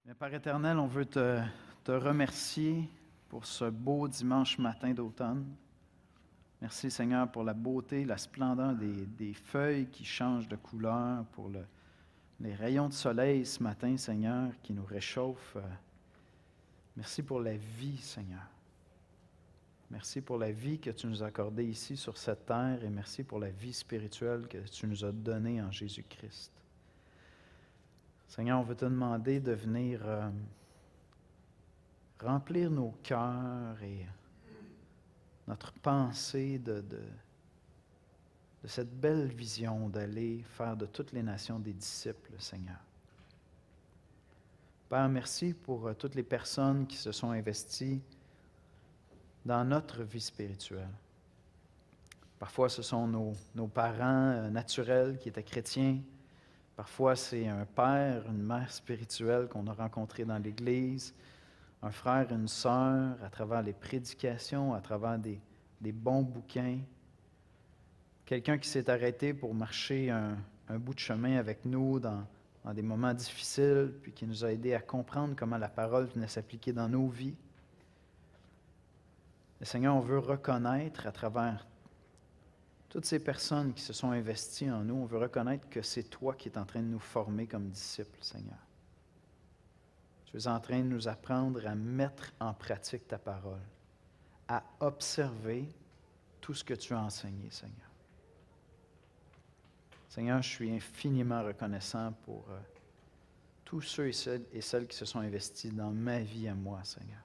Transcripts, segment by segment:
Bien, Père éternel, on veut te remercier pour ce beau dimanche matin d'automne. Merci Seigneur pour la beauté, la splendeur des feuilles qui changent de couleur, pour les rayons de soleil ce matin, Seigneur, qui nous réchauffent. Merci pour la vie, Seigneur. Merci pour la vie que tu nous as accordée ici sur cette terre et merci pour la vie spirituelle que tu nous as donnée en Jésus-Christ. Seigneur, on veut te demander de venir remplir nos cœurs et notre pensée de cette belle vision d'aller faire de toutes les nations des disciples, Seigneur. Père, merci pour toutes les personnes qui se sont investies dans notre vie spirituelle. Parfois, ce sont nos parents naturels qui étaient chrétiens. Parfois, c'est un père, une mère spirituelle qu'on a rencontré dans l'Église, un frère, une sœur, à travers les prédications, à travers des bons bouquins. Quelqu'un qui s'est arrêté pour marcher un bout de chemin avec nous dans des moments difficiles, puis qui nous a aidés à comprendre comment la parole venait s'appliquer dans nos vies. Et Seigneur, on veut reconnaître à travers toutes ces personnes qui se sont investies en nous, on veut reconnaître que c'est toi qui es en train de nous former comme disciples, Seigneur. Tu es en train de nous apprendre à mettre en pratique ta parole, à observer tout ce que tu as enseigné, Seigneur. Seigneur, je suis infiniment reconnaissant pour tous ceux et celles qui se sont investis dans ma vie à moi, Seigneur.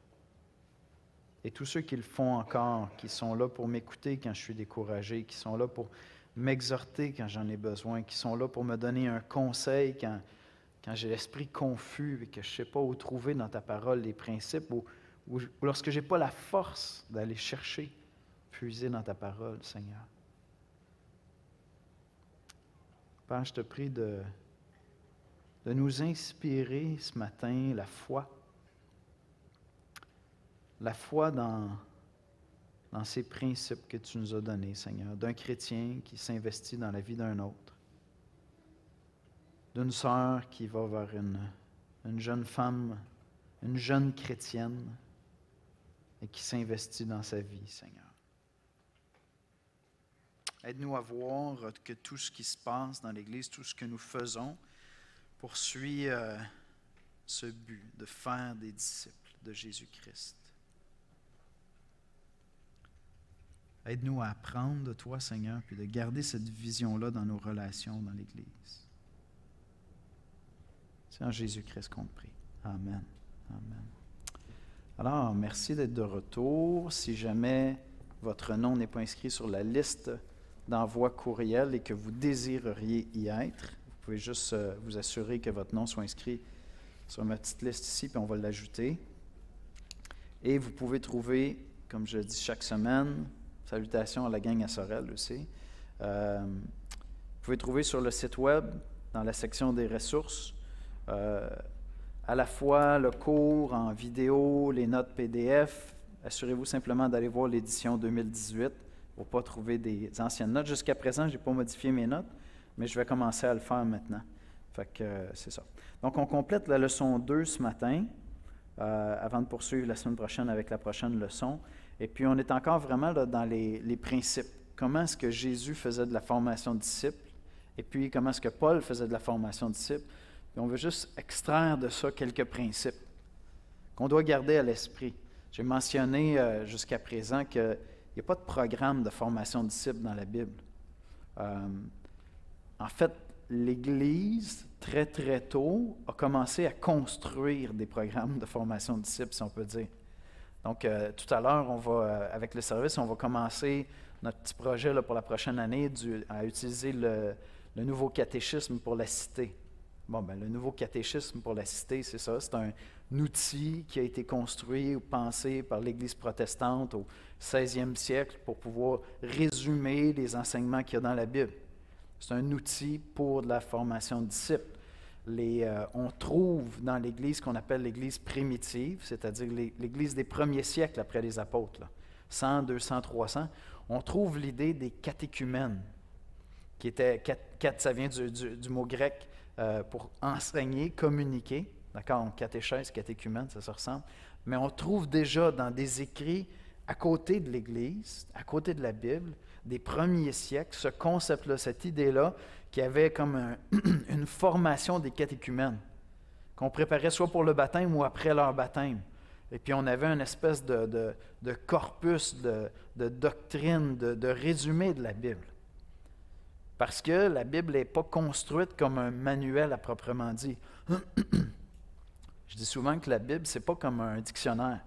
Et tous ceux qui le font encore, qui sont là pour m'écouter quand je suis découragé, qui sont là pour m'exhorter quand j'en ai besoin, qui sont là pour me donner un conseil quand j'ai l'esprit confus et que je ne sais pas où trouver dans ta parole les principes, ou lorsque je n'ai pas la force d'aller chercher, puiser dans ta parole, Seigneur. Père, je te prie de nous inspirer ce matin la foi. La foi dans ces principes que tu nous as donnés, Seigneur, d'un chrétien qui s'investit dans la vie d'un autre, d'une sœur qui va vers une jeune femme, une jeune chrétienne, et qui s'investit dans sa vie, Seigneur. Aide-nous à voir que tout ce qui se passe dans l'Église, tout ce que nous faisons, poursuit ce but de faire des disciples de Jésus-Christ. Aide-nous à apprendre de toi, Seigneur, puis de garder cette vision-là dans nos relations dans l'Église. C'est en Jésus-Christ qu'on te prie. Amen. Amen. Alors, merci d'être de retour. Si jamais votre nom n'est pas inscrit sur la liste d'envoi courriel et que vous désireriez y être, vous pouvez juste vous assurer que votre nom soit inscrit sur ma petite liste ici, puis on va l'ajouter. Et vous pouvez trouver, comme je dis chaque semaine, salutations à la gang à Sorel aussi. Vous pouvez trouver sur le site web, dans la section des ressources, à la fois le cours en vidéo, les notes PDF. Assurez-vous simplement d'aller voir l'édition 2018 pour ne pas trouver des anciennes notes. Jusqu'à présent, je n'ai pas modifié mes notes, mais je vais commencer à le faire maintenant. Fait que c'est ça. Donc, on complète la leçon 2 ce matin, avant de poursuivre la semaine prochaine avec la prochaine leçon. Et puis, on est encore vraiment là, dans les principes. Comment est-ce que Jésus faisait de la formation de disciples? Et puis, comment est-ce que Paul faisait de la formation de disciples? Puis on veut juste extraire de ça quelques principes qu'on doit garder à l'esprit. J'ai mentionné jusqu'à présent qu'il n'y a pas de programme de formation de disciples dans la Bible. En fait, l'Église, très, très tôt, a commencé à construire des programmes de formation de disciples, si on peut dire. Donc, tout à l'heure, avec le service, on va commencer notre petit projet là, pour la prochaine année à utiliser le nouveau catéchisme pour la cité. Bon, ben, le nouveau catéchisme pour la cité, c'est ça. C'est un outil qui a été construit ou pensé par l'Église protestante au 16e siècle pour pouvoir résumer les enseignements qu'il y a dans la Bible. C'est un outil pour de la formation de disciples. On trouve dans l'Église ce qu'on appelle l'Église primitive, c'est-à-dire l'Église des premiers siècles après les apôtres, là, 100, 200, 300. On trouve l'idée des catéchumènes, qui était, ça vient du mot grec pour enseigner, communiquer. D'accord? Donc, catéchèse, catéchumène, ça se ressemble. Mais on trouve déjà dans des écrits à côté de l'Église, à côté de la Bible, des premiers siècles, ce concept-là, cette idée-là, qui avait comme une formation des catéchumènes, qu'on préparait soit pour le baptême ou après leur baptême. Et puis on avait une espèce de corpus, de doctrine, de résumé de la Bible. Parce que la Bible n'est pas construite comme un manuel à proprement dit. Je dis souvent que la Bible, ce n'est pas comme un dictionnaire.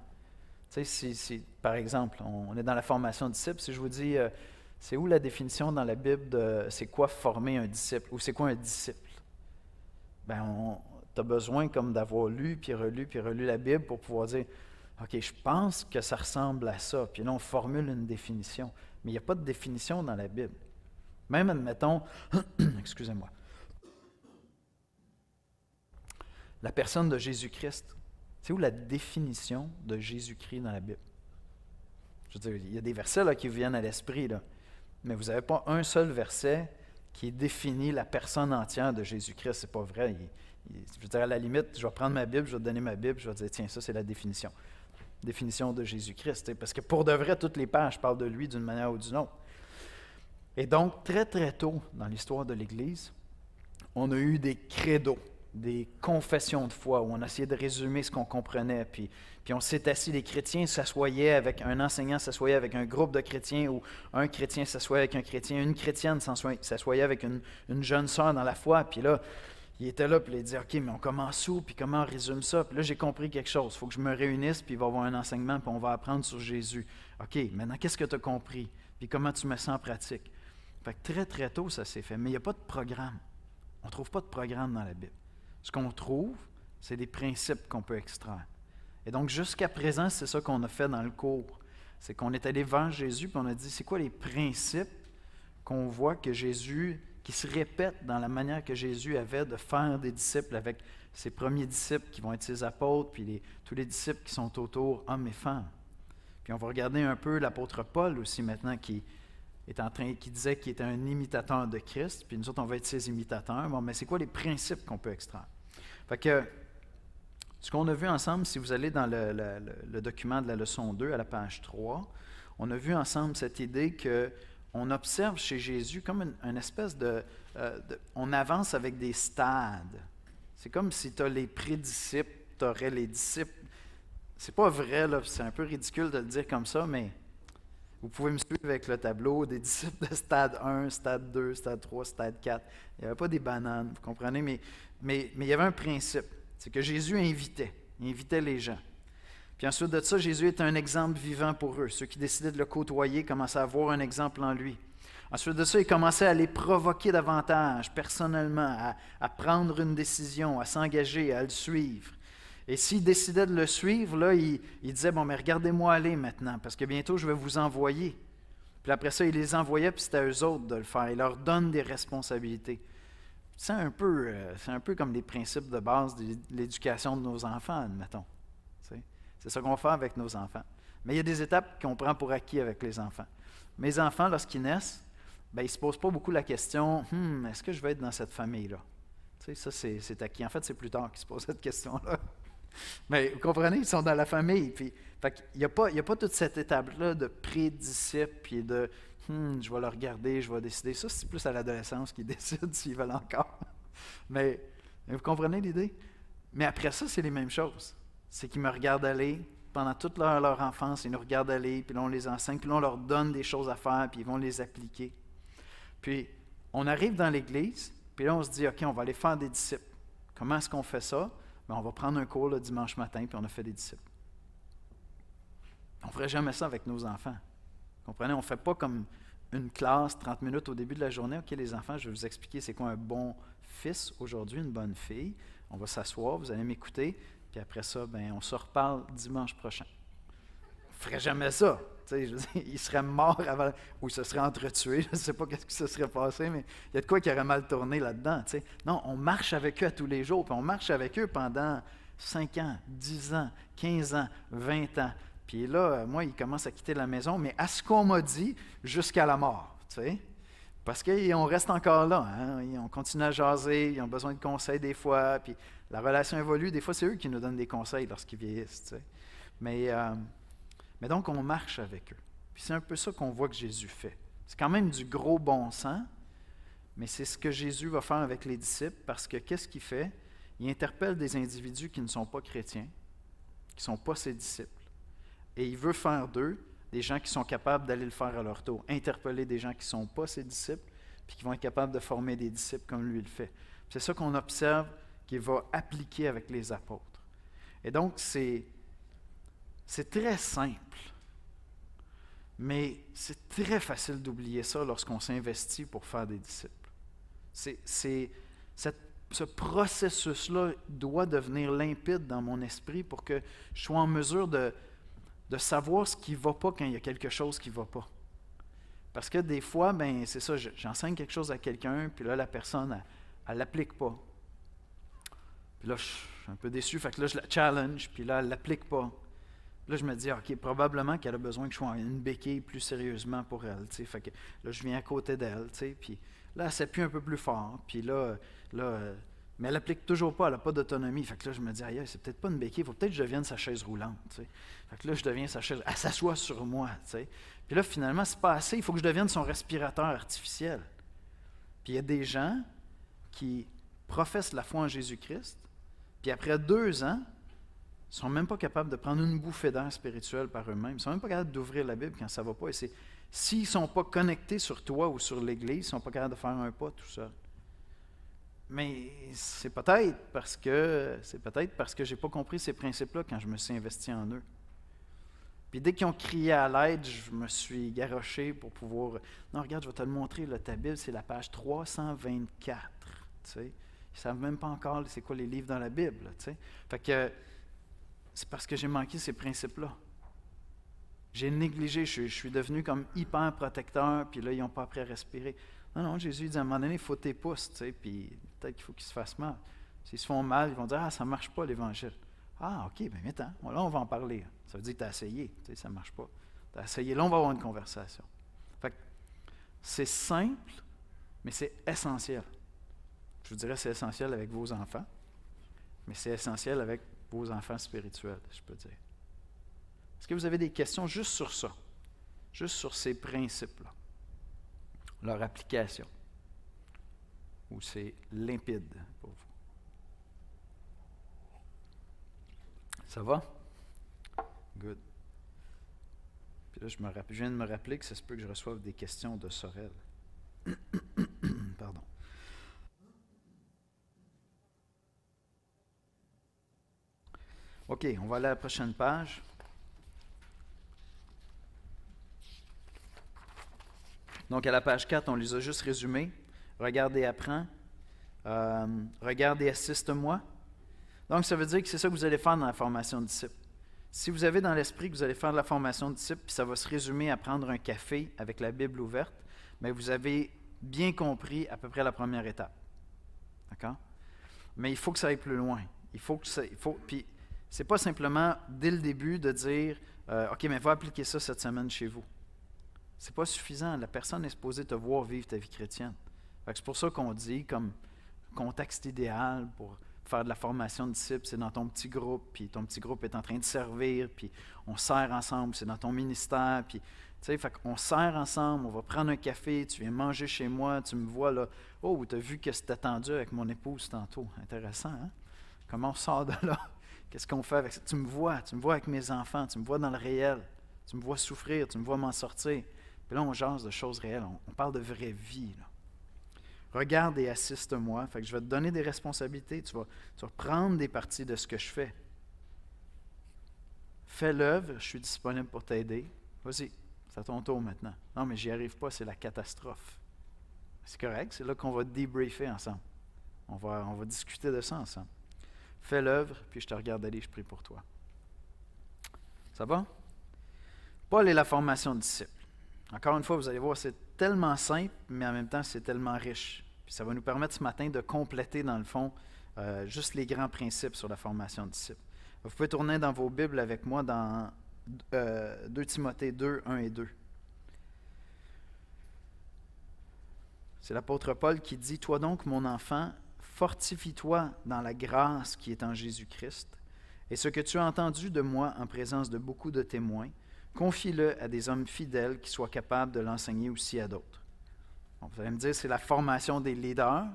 Tu sais, si, par exemple, on est dans la formation de disciple, si je vous dis, c'est où la définition dans la Bible de c'est quoi former un disciple ou c'est quoi un disciple? Bien, tu as besoin comme d'avoir lu, puis relu la Bible pour pouvoir dire, OK, je pense que ça ressemble à ça. Puis là, on formule une définition. Mais il n'y a pas de définition dans la Bible. Même, admettons, excusez-moi, la personne de Jésus-Christ. C'est où la définition de Jésus-Christ dans la Bible? Je veux dire, il y a des versets là, qui vous viennent à l'esprit, là, mais vous n'avez pas un seul verset qui définit la personne entière de Jésus-Christ. C'est pas vrai. Je veux dire, à la limite, je vais prendre ma Bible, je vais te donner ma Bible, je vais te dire, tiens, ça, c'est la définition. Définition de Jésus-Christ. Parce que pour de vrai, toutes les pages parlent de lui d'une manière ou d'une autre. Et donc, très, très tôt dans l'histoire de l'Église, on a eu des credos, des confessions de foi, où on essayait de résumer ce qu'on comprenait. Puis on s'est assis, les chrétiens s'assoyaient avec un enseignant, s'assoyait avec un groupe de chrétiens, ou un chrétien s'assoyait avec un chrétien, une chrétienne s'assoyait avec une jeune sœur dans la foi. Puis là, il était là, puis il disait, OK, mais on commence où, puis comment on résume ça? Puis là, j'ai compris quelque chose. Il faut que je me réunisse, puis il va y avoir un enseignement, puis on va apprendre sur Jésus. OK, maintenant, qu'est-ce que tu as compris? Puis comment tu mets ça en pratique? Fait que très, très tôt, ça s'est fait. Mais il n'y a pas de programme. On ne trouve pas de programme dans la Bible. Ce qu'on trouve, c'est des principes qu'on peut extraire. Et donc, jusqu'à présent, c'est ça qu'on a fait dans le cours. C'est qu'on est allé vers Jésus, puis on a dit, c'est quoi les principes qu'on voit que Jésus, qui se répètent dans la manière que Jésus avait de faire des disciples avec ses premiers disciples qui vont être ses apôtres, puis tous les disciples qui sont autour, hommes et femmes. Puis on va regarder un peu l'apôtre Paul aussi maintenant, qui disait qu'il était un imitateur de Christ, puis nous autres, on va être ses imitateurs. Bon, mais c'est quoi les principes qu'on peut extraire? Fait que, ce qu'on a vu ensemble, si vous allez dans le document de la leçon 2, à la page 3, on a vu ensemble cette idée qu'on observe chez Jésus comme une espèce on avance avec des stades. C'est comme si tu as les prédisciples, tu aurais les disciples. C'est pas vrai, là, c'est un peu ridicule de le dire comme ça, mais vous pouvez me suivre avec le tableau des disciples de stade 1, stade 2, stade 3, stade 4. Il n'y avait pas des bananes, vous comprenez, mais il y avait un principe. C'est que Jésus invitait les gens. Puis ensuite de ça, Jésus est un exemple vivant pour eux. Ceux qui décidaient de le côtoyer commençaient à voir un exemple en lui. Ensuite de ça, il commençait à les provoquer davantage, personnellement, à prendre une décision, à s'engager, à le suivre. Et s'ils décidaient de le suivre, là, il disait, bon, mais regardez-moi aller maintenant, parce que bientôt, je vais vous envoyer. Puis après ça, il les envoyait, puis c'était à eux autres de le faire. Il leur donne des responsabilités. C'est un peu comme les principes de base de l'éducation de nos enfants, admettons. C'est ça qu'on fait avec nos enfants. Mais il y a des étapes qu'on prend pour acquis avec les enfants. Mes enfants, lorsqu'ils naissent, ben, ils ne se posent pas beaucoup la question, est-ce que je vais être dans cette famille-là? Tu sais, ça, c'est acquis. En fait, c'est plus tard qu'ils se posent cette question-là. Mais vous comprenez, ils sont dans la famille. Puis, il n'y a pas toute cette étape-là de pré-disciple, puis de je vais le regarder, je vais décider. Ça, c'est plus à l'adolescence qu'ils décident s'ils veulent encore. Mais vous comprenez l'idée? Mais après ça, c'est les mêmes choses. C'est qu'ils me regardent aller pendant toute leur enfance, ils nous regardent aller, puis là, on les enseigne, puis là, on leur donne des choses à faire, puis ils vont les appliquer. Puis, on arrive dans l'Église, puis là, on se dit, OK, on va aller faire des disciples. Comment est-ce qu'on fait ça? Bien, on va prendre un cours le dimanche matin, puis on a fait des disciples. On ne ferait jamais ça avec nos enfants. Vous comprenez? On ne fait pas comme une classe, 30 minutes au début de la journée. OK, les enfants, je vais vous expliquer c'est quoi un bon fils aujourd'hui, une bonne fille. On va s'asseoir, vous allez m'écouter, puis après ça, bien, on se reparle dimanche prochain. On ne ferait jamais ça. Je veux dire, ils seraient morts avant, ou ils se seraient entretués. Je ne sais pas ce qui se serait passé, mais il y a de quoi qui aurait mal tourné là-dedans. T'sais. Non, on marche avec eux à tous les jours, puis on marche avec eux pendant 5 ans, 10 ans, 15 ans, 20 ans. Puis là, moi, ils commencent à quitter la maison, mais à ce qu'on m'a dit, jusqu'à la mort. T'sais. Parce qu'on reste encore là, hein? On continue à jaser, ils ont besoin de conseils des fois, puis la relation évolue. Des fois, c'est eux qui nous donnent des conseils lorsqu'ils vieillissent. Tu sais. Mais donc, on marche avec eux. Puis c'est un peu ça qu'on voit que Jésus fait. C'est quand même du gros bon sens, mais c'est ce que Jésus va faire avec les disciples, parce que qu'est-ce qu'il fait? Il interpelle des individus qui ne sont pas chrétiens, qui ne sont pas ses disciples. Et il veut faire d'eux des gens qui sont capables d'aller le faire à leur tour, interpeller des gens qui ne sont pas ses disciples, puis qui vont être capables de former des disciples comme lui le fait. C'est ça qu'on observe qu'il va appliquer avec les apôtres. Et donc, c'est très simple, mais c'est très facile d'oublier ça lorsqu'on s'investit pour faire des disciples. Ce processus-là doit devenir limpide dans mon esprit pour que je sois en mesure de savoir ce qui ne va pas quand il y a quelque chose qui ne va pas. Parce que des fois, ben c'est ça, j'enseigne quelque chose à quelqu'un, puis là, la personne, elle ne l'applique pas. Puis là, je suis un peu déçu, fait que là, je la challenge, puis là, elle ne l'applique pas. Puis là, je me dis, OK, probablement qu'elle a besoin que je sois une béquille plus sérieusement pour elle. T'sais. Fait que là, je viens à côté d'elle, puis là, elle s'appuie un peu plus fort, puis là mais elle n'applique toujours pas, elle n'a pas d'autonomie. Fait que là, je me dis, aïe, c'est peut-être pas une béquille, il faut peut-être que je devienne sa chaise roulante. T'sais. Fait que là, je deviens sa chaise, elle s'assoit sur moi. T'sais. Puis là, finalement, c'est pas assez, il faut que je devienne son respirateur artificiel. Puis il y a des gens qui professent la foi en Jésus-Christ, puis après 2 ans, ils ne sont même pas capables de prendre une bouffée d'air spirituel par eux-mêmes. Ils ne sont même pas capables d'ouvrir la Bible quand ça ne va pas. Et s'ils ne sont pas connectés sur toi ou sur l'Église, ils ne sont pas capables de faire un pas tout seuls. Mais c'est peut-être parce que je n'ai pas compris ces principes-là quand je me suis investi en eux. Puis dès qu'ils ont crié à l'aide, je me suis garoché pour pouvoir... Non, regarde, je vais te le montrer, là, ta Bible, c'est la page 324. Tu sais. Ils ne savent même pas encore c'est quoi les livres dans la Bible. Tu sais. Fait que c'est parce que j'ai manqué ces principes-là. J'ai négligé, je suis devenu comme hyper protecteur, puis là, ils n'ont pas appris à respirer. Non, Jésus dit à un moment donné, il faut tes pouces, tu sais, puis peut-être qu'il faut qu'ils se fassent mal. S'ils se font mal, ils vont dire, ça ne marche pas l'Évangile. Ah, OK, bien maintenant, là, on va en parler. Ça veut dire que tu as essayé, tu sais, ça ne marche pas. Tu as essayé, là, on va avoir une conversation. Fait que c'est simple, mais c'est essentiel. Je vous dirais c'est essentiel avec vos enfants, mais c'est essentiel avec vos enfants spirituels, je peux dire. Est-ce que vous avez des questions juste sur ça? Juste sur ces principes-là? Leur application? Ou c'est limpide pour vous? Ça va? Good. Puis là, je viens de me rappeler que ça se peut que je reçoive des questions de Sorel. Pardon. OK, on va aller à la prochaine page. Donc, à la page 4, on les a juste résumés. Regarde et apprends. Regarde et assiste-moi. Donc, ça veut dire que c'est ça que vous allez faire dans la formation de disciples. Si vous avez dans l'esprit que vous allez faire de la formation de disciples, puis ça va se résumer à prendre un café avec la Bible ouverte, bien, vous avez bien compris à peu près la première étape. D'accord? Mais il faut que ça aille plus loin. Puis, c'est pas simplement, dès le début, de dire OK, mais va appliquer ça cette semaine chez vous. C'est pas suffisant. La personne est supposée te voir vivre ta vie chrétienne. C'est pour ça qu'on dit, comme contexte idéal pour faire de la formation de disciples, c'est dans ton petit groupe, puis ton petit groupe est en train de servir, puis on sert ensemble, c'est dans ton ministère, puis tu sais, fait qu'on sert ensemble, on va prendre un café, tu viens manger chez moi, tu me vois là, oh, tu as vu que c'était tendu avec mon épouse tantôt, intéressant, hein? Comment on sort de là? Qu'est-ce qu'on fait avec ça? Tu me vois avec mes enfants, tu me vois dans le réel, tu me vois souffrir, tu me vois m'en sortir, puis là on jase de choses réelles, on parle de vraie vie, là. Regarde et assiste-moi. Fait que je vais te donner des responsabilités. Tu vas prendre des parties de ce que je fais. Fais l'œuvre, je suis disponible pour t'aider. Vas-y, c'est à ton tour maintenant. Non, mais j'y arrive pas, c'est la catastrophe. C'est correct, c'est là qu'on va débriefer ensemble. On va discuter de ça ensemble. Fais l'œuvre, puis je te regarde aller, je prie pour toi. Ça va? Paul et la formation de disciples. Encore une fois, vous allez voir, c'est tellement simple, mais en même temps, c'est tellement riche. Puis ça va nous permettre ce matin de compléter, dans le fond, juste les grands principes sur la formation de disciples. Vous pouvez tourner dans vos Bibles avec moi dans 2 Timothée 2, 1 et 2. C'est l'apôtre Paul qui dit « Toi donc, mon enfant, fortifie-toi dans la grâce qui est en Jésus-Christ, et ce que tu as entendu de moi en présence de beaucoup de témoins, confie-le à des hommes fidèles qui soient capables de l'enseigner aussi à d'autres. » Bon, vous allez me dire, c'est la formation des leaders,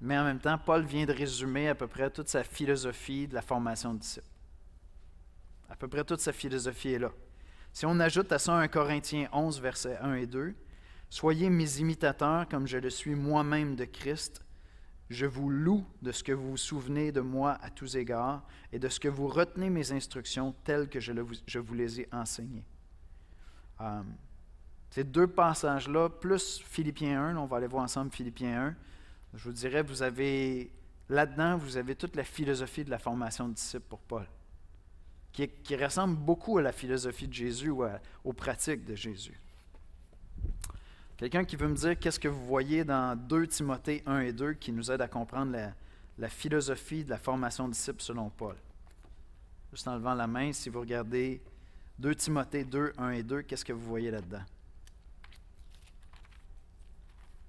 mais en même temps, Paul vient de résumer à peu près toute sa philosophie de la formation de disciples. À peu près toute sa philosophie est là. Si on ajoute à ça 1 Corinthiens 11, versets 1 et 2, « Soyez mes imitateurs comme je le suis moi-même de Christ. Je vous loue de ce que vous vous souvenez de moi à tous égards et de ce que vous retenez mes instructions telles que je vous les ai enseignées. » Ces deux passages-là, plus Philippiens 1, là, on va aller voir ensemble Philippiens 1, je vous dirais, là-dedans, vous avez toute la philosophie de la formation de disciples pour Paul, qui ressemble beaucoup à la philosophie de Jésus ou aux pratiques de Jésus. Quelqu'un qui veut me dire qu'est-ce que vous voyez dans 2 Timothée 1 et 2 qui nous aide à comprendre la philosophie de la formation de disciples selon Paul. Juste en levant la main, si vous regardez 2 Timothée 2, 1 et 2, qu'est-ce que vous voyez là-dedans?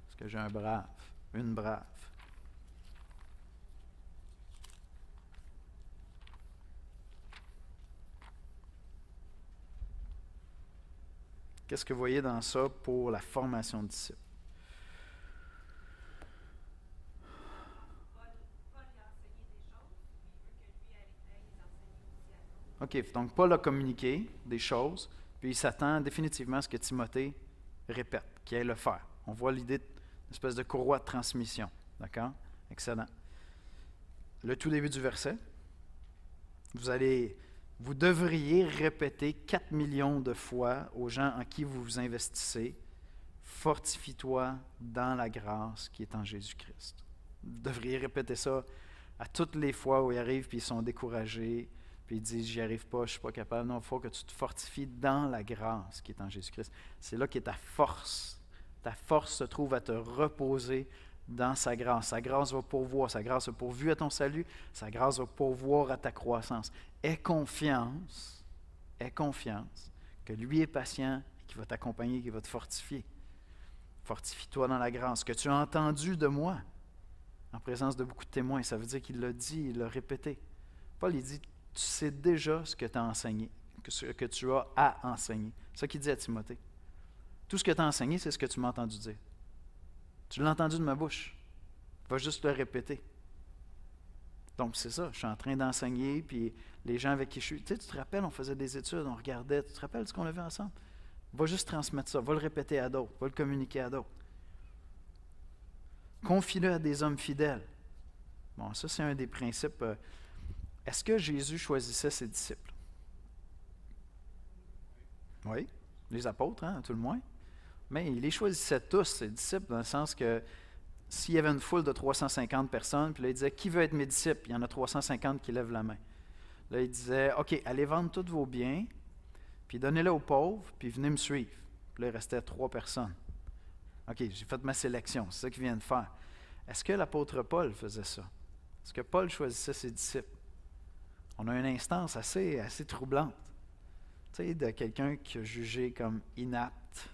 Est-ce que j'ai un brave, une brave? Qu'est-ce que vous voyez dans ça pour la formation de disciples? OK, donc Paul a communiqué des choses, puis il s'attend définitivement à ce que Timothée répète, qu'il aille le faire. On voit l'idée d'une espèce de courroie de transmission. D'accord? Excellent. Le tout début du verset, vous devriez répéter 4 millions de fois aux gens en qui vous vous investissez, « Fortifie-toi dans la grâce qui est en Jésus-Christ. » Vous devriez répéter ça à toutes les fois où ils arrivent puis ils sont découragés, puis ils disent « J'y arrive pas, je ne suis pas capable. » Non, il faut que tu te fortifies dans la grâce qui est en Jésus-Christ. C'est là qu'est ta force. Ta force se trouve à te reposer dans sa grâce. Sa grâce va pourvoir, sa grâce a pourvu à ton salut, sa grâce va pourvoir à ta croissance. Aie confiance que lui est patient et qu'il va t'accompagner, qu'il va te fortifier. Fortifie-toi dans la grâce. Que tu as entendu de moi en présence de beaucoup de témoins, ça veut dire qu'il l'a dit, il l'a répété. Paul, il dit, tu sais déjà ce que tu as enseigné, ce que tu as à enseigner. C'est ça qu'il dit à Timothée. Tout ce que tu as enseigné, c'est ce que tu m'as entendu dire. Tu l'as entendu de ma bouche. Va juste le répéter. Donc, c'est ça. Je suis en train d'enseigner, puis les gens avec qui je suis... Tu sais, tu te rappelles, on faisait des études, on regardait. Tu te rappelles ce qu'on a vu ensemble? Va juste transmettre ça. Va le répéter à d'autres. Va le communiquer à d'autres. Confie-le à des hommes fidèles. Bon, ça, c'est un des principes. Est-ce que Jésus choisissait ses disciples? Oui. Les apôtres, hein, tout le moins. Mais il les choisissait tous, ses disciples, dans le sens que s'il y avait une foule de 350 personnes, puis là, il disait « Qui veut être mes disciples? » Il y en a 350 qui lèvent la main. Là, il disait « OK, allez vendre tous vos biens, puis donnez-les aux pauvres, puis venez me suivre. » Puis là, il restait 3 personnes. « OK, j'ai fait ma sélection, c'est ça qu'il vient de faire. » Est-ce que l'apôtre Paul faisait ça? Est-ce que Paul choisissait ses disciples? On a une instance assez troublante. Tu sais, de quelqu'un qui a jugé comme inapte.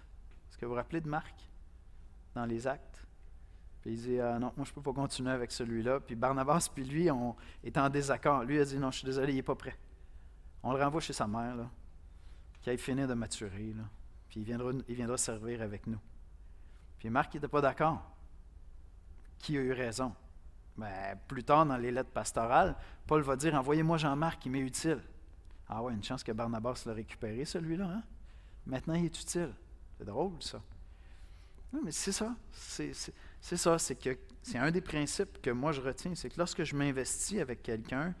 Est-ce que vous vous rappelez de Marc, dans les Actes? Puis il dit, non, moi je ne peux pas continuer avec celui-là. Puis Barnabas, puis lui, on est en désaccord. Lui a dit, non, je suis désolé, il n'est pas prêt. On le renvoie chez sa mère, là, qui aille finir de maturer, là, puis il viendra servir avec nous. Puis Marc n'était pas d'accord. Qui a eu raison? Ben, plus tard, dans les lettres pastorales, Paul va dire, envoyez-moi Jean-Marc, il m'est utile. Ah ouais, une chance que Barnabas l'a récupéré, celui-là. Hein? Maintenant, il est utile. C'est drôle, ça. Non, mais c'est ça. C'est ça, c'est que c'est un des principes que moi je retiens, c'est que lorsque je m'investis avec quelqu'un,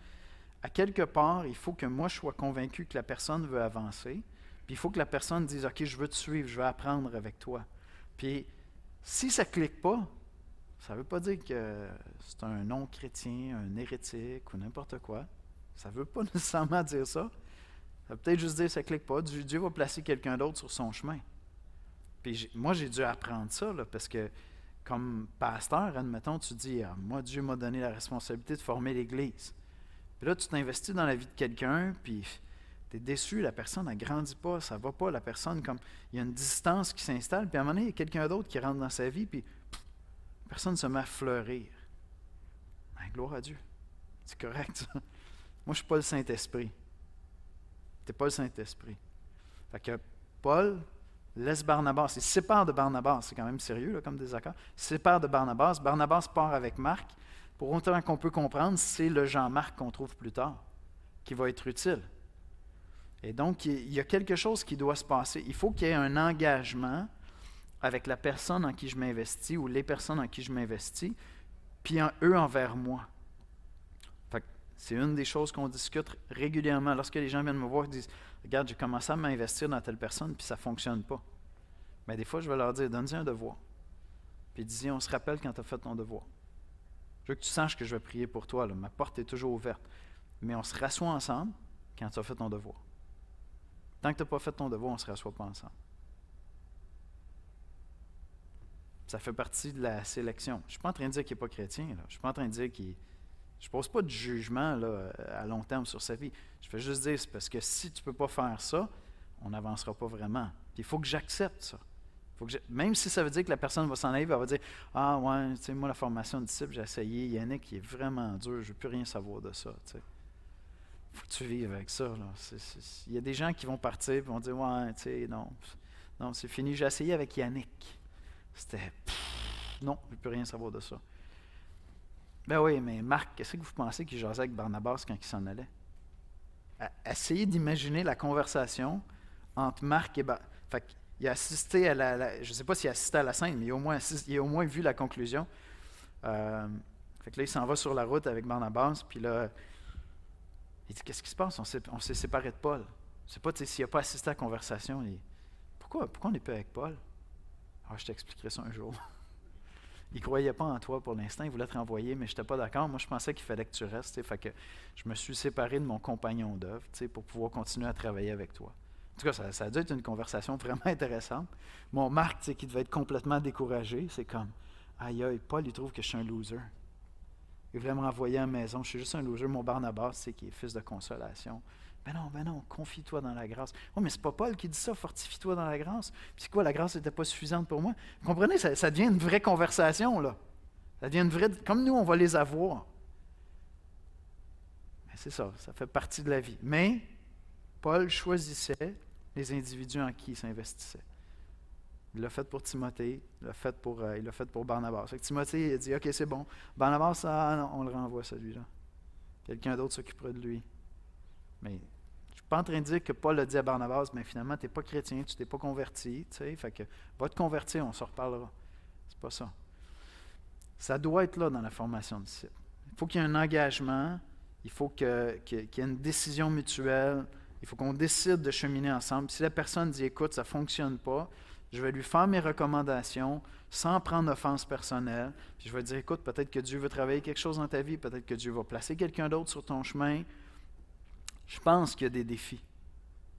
à quelque part, il faut que moi je sois convaincu que la personne veut avancer, puis il faut que la personne dise « Ok, je veux te suivre, je veux apprendre avec toi. » Puis si ça ne clique pas, ça ne veut pas dire que c'est un non-chrétien, un hérétique ou n'importe quoi. Ça ne veut pas nécessairement dire ça. Ça veut peut-être juste dire que ça ne clique pas. Dieu va placer quelqu'un d'autre sur son chemin. Puis moi, j'ai dû apprendre ça, là, parce que comme pasteur, admettons, tu dis « Moi, Dieu m'a donné la responsabilité de former l'Église. » Puis là, tu t'investis dans la vie de quelqu'un, puis tu es déçu, la personne, elle ne grandit pas, ça ne va pas, la personne, comme il y a une distance qui s'installe, puis à un moment donné, il y a quelqu'un d'autre qui rentre dans sa vie, puis La personne se met à fleurir. Ben, gloire à Dieu. C'est correct, ça. Moi, je ne suis pas le Saint-Esprit. Tu n'es pas le Saint-Esprit. Fait que Paul laisse Barnabas, il se sépare de Barnabas, c'est quand même sérieux là, comme désaccord. Il se sépare de Barnabas. Barnabas part avec Marc. Pour autant qu'on peut comprendre, c'est le Jean-Marc qu'on trouve plus tard, qui va être utile. Et donc, il y a quelque chose qui doit se passer. Il faut qu'il y ait un engagement avec la personne en qui je m'investis ou les personnes en qui je m'investis, puis eux envers moi. Fait que c'est une des choses qu'on discute régulièrement. Lorsque les gens viennent me voir et disent « Regarde, j'ai commencé à m'investir dans telle personne, puis ça ne fonctionne pas. » Mais des fois, je vais leur dire « Donne-y un devoir. » Puis dis on se rappelle quand tu as fait ton devoir. Je veux que tu saches que je vais prier pour toi. Là. Ma porte est toujours ouverte. Mais on se rassoit ensemble quand tu as fait ton devoir. Tant que tu n'as pas fait ton devoir, on ne se rassoit pas ensemble. Ça fait partie de la sélection. Je ne suis pas en train de dire qu'il n'est pas chrétien. Là. Je ne suis pas en train de dire qu'il... Je ne pose pas de jugement là, à long terme sur sa vie. Je fais juste dire, c'est parce que si tu ne peux pas faire ça, on n'avancera pas vraiment. Puis il faut que j'accepte ça. Même si ça veut dire que la personne va s'en aller, elle va dire « Ah ouais, tu sais, moi la formation de disciple, j'ai essayé, Yannick, il est vraiment dur, je ne veux plus rien savoir de ça. » Il faut que tu vives avec ça. Là. Il y a des gens qui vont partir et vont dire « Ouais, tu sais, non, c'est fini, j'ai essayé avec Yannick. » C'était « Non, je ne veux plus rien savoir de ça. » Ben oui, mais Marc, qu'est-ce que vous pensez qu'il jasait avec Barnabas quand il s'en allait? Essayez d'imaginer la conversation entre Marc et Barnabas. Il a assisté à je ne sais pas s'il a assisté à la scène, mais il a au moins vu la conclusion. Fait que là, il s'en va sur la route avec Barnabas, puis là, il dit, qu'est-ce qui se passe? On s'est séparés de Paul. Je ne sais pas s'il n'a pas assisté à la conversation. Pourquoi on n'est pas avec Paul? Alors, je t'expliquerai ça un jour. Il ne croyait pas en toi pour l'instant, il voulait te renvoyer, mais je n'étais pas d'accord. Moi, je pensais qu'il fallait que tu restes. Fait que je me suis séparé de mon compagnon d'œuvre pour pouvoir continuer à travailler avec toi. En tout cas, ça a dû être une conversation vraiment intéressante. Mon Marc, qui devait être complètement découragé, c'est comme « Aïe, aïe, Paul, il trouve que je suis un loser. Il voulait me renvoyer à la maison, je suis juste un loser. Mon Barnabas, qui est fils de consolation. Ben non, confie-toi dans la grâce. Oh, mais c'est pas Paul qui dit ça, fortifie-toi dans la grâce. Puis c'est quoi, la grâce n'était pas suffisante pour moi? Vous comprenez, ça devient une vraie conversation, là. Ça devient une vraie... Comme nous, on va les avoir. Mais c'est ça fait partie de la vie. Mais Paul choisissait les individus en qui il s'investissait. Il l'a fait pour Timothée, il l'a fait pour Barnabas. Fait que Timothée il a dit, OK, c'est bon. Barnabas, non, on le renvoie celui-là. Quelqu'un d'autre s'occupera de lui. Mais je ne suis pas en train de dire que Paul a dit à Barnabas, mais finalement, tu n'es pas chrétien, tu ne t'es pas converti. Fait que va te convertir, on s'en reparlera. C'est pas ça. Ça doit être là dans la formation de disciples. Il faut qu'il y ait un engagement, il faut qu'il y ait une décision mutuelle, il faut qu'on décide de cheminer ensemble. Si la personne dit, écoute, ça ne fonctionne pas, je vais lui faire mes recommandations sans prendre offense personnelle. Puis je vais dire, écoute, peut-être que Dieu veut travailler quelque chose dans ta vie, peut-être que Dieu va placer quelqu'un d'autre sur ton chemin. Je pense qu'il y a des défis.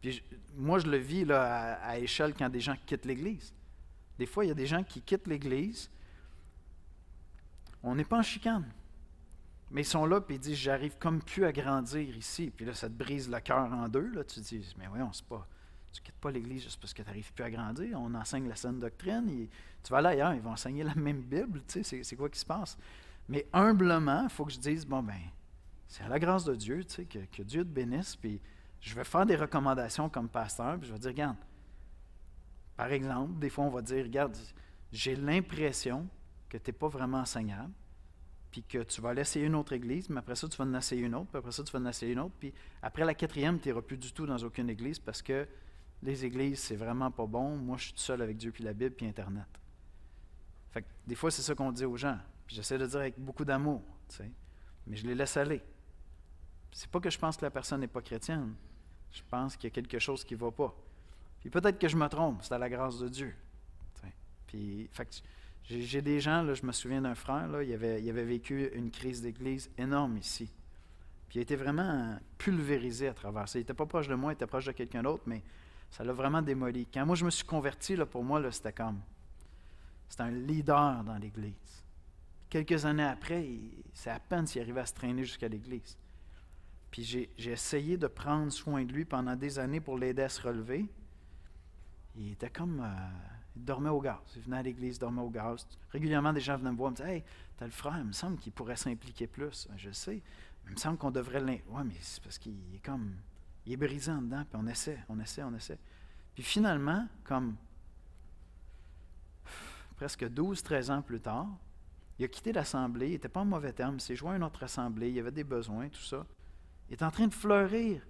Puis moi, je le vis là, à échelle quand des gens quittent l'Église. Des fois, il y a des gens qui quittent l'Église. On n'est pas en chicane. Mais ils sont là et ils disent, j'arrive comme plus à grandir ici. Puis là, ça te brise le cœur en deux. Là. Tu te dis, mais voyons, c'est pas... Tu ne quittes pas l'Église juste parce que tu n'arrives plus à grandir. On enseigne la saine doctrine. Tu vas là ailleurs, ils vont enseigner la même Bible. Tu sais, c'est quoi qui se passe? Mais humblement, il faut que je dise, bon ben, c'est à la grâce de Dieu, tu sais, que Dieu te bénisse. Puis je vais faire des recommandations comme pasteur. Puis je vais dire, regarde, par exemple, des fois on va dire, regarde, j'ai l'impression que tu n'es pas vraiment enseignable. Puis que tu vas aller essayer une autre église, mais après ça, tu vas en essayer une autre, puis après ça, tu vas en essayer une autre, puis après la 4e, tu n'iras plus du tout dans aucune église parce que les églises, c'est vraiment pas bon. Moi, je suis tout seul avec Dieu, puis la Bible, puis Internet. Fait que des fois, c'est ça qu'on dit aux gens. Puis j'essaie de dire avec beaucoup d'amour, tu sais, mais je les laisse aller. C'est pas que je pense que la personne n'est pas chrétienne. Je pense qu'il y a quelque chose qui ne va pas. Puis peut-être que je me trompe, c'est à la grâce de Dieu. Tu sais. Puis, fait que j'ai des gens, là, je me souviens d'un frère, là, il avait vécu une crise d'église énorme ici. Puis il a été vraiment pulvérisé à travers ça. Il n'était pas proche de moi, il était proche de quelqu'un d'autre, mais ça l'a vraiment démoli. Quand moi je me suis converti, là, pour moi, là, c'était un leader dans l'Église. Quelques années après, c'est à peine s'il arrivait à se traîner jusqu'à l'Église. Puis j'ai essayé de prendre soin de lui pendant des années pour l'aider à se relever. Il était comme... Il dormait au gaz. Il venait à l'église, dormait au gaz. Régulièrement, des gens venaient me voir et me disaient « Hey, t'as le frère, il me semble qu'il pourrait s'impliquer plus. » Je sais, mais il me semble qu'on devrait Ouais, mais c'est parce qu'il est comme... Il est brisé en dedans, puis on essaie. Puis finalement, comme presque 12-13 ans plus tard, il a quitté l'assemblée, il n'était pas en mauvais terme, il s'est joint à une autre assemblée, il y avait des besoins, tout ça. Il est en train de fleurir.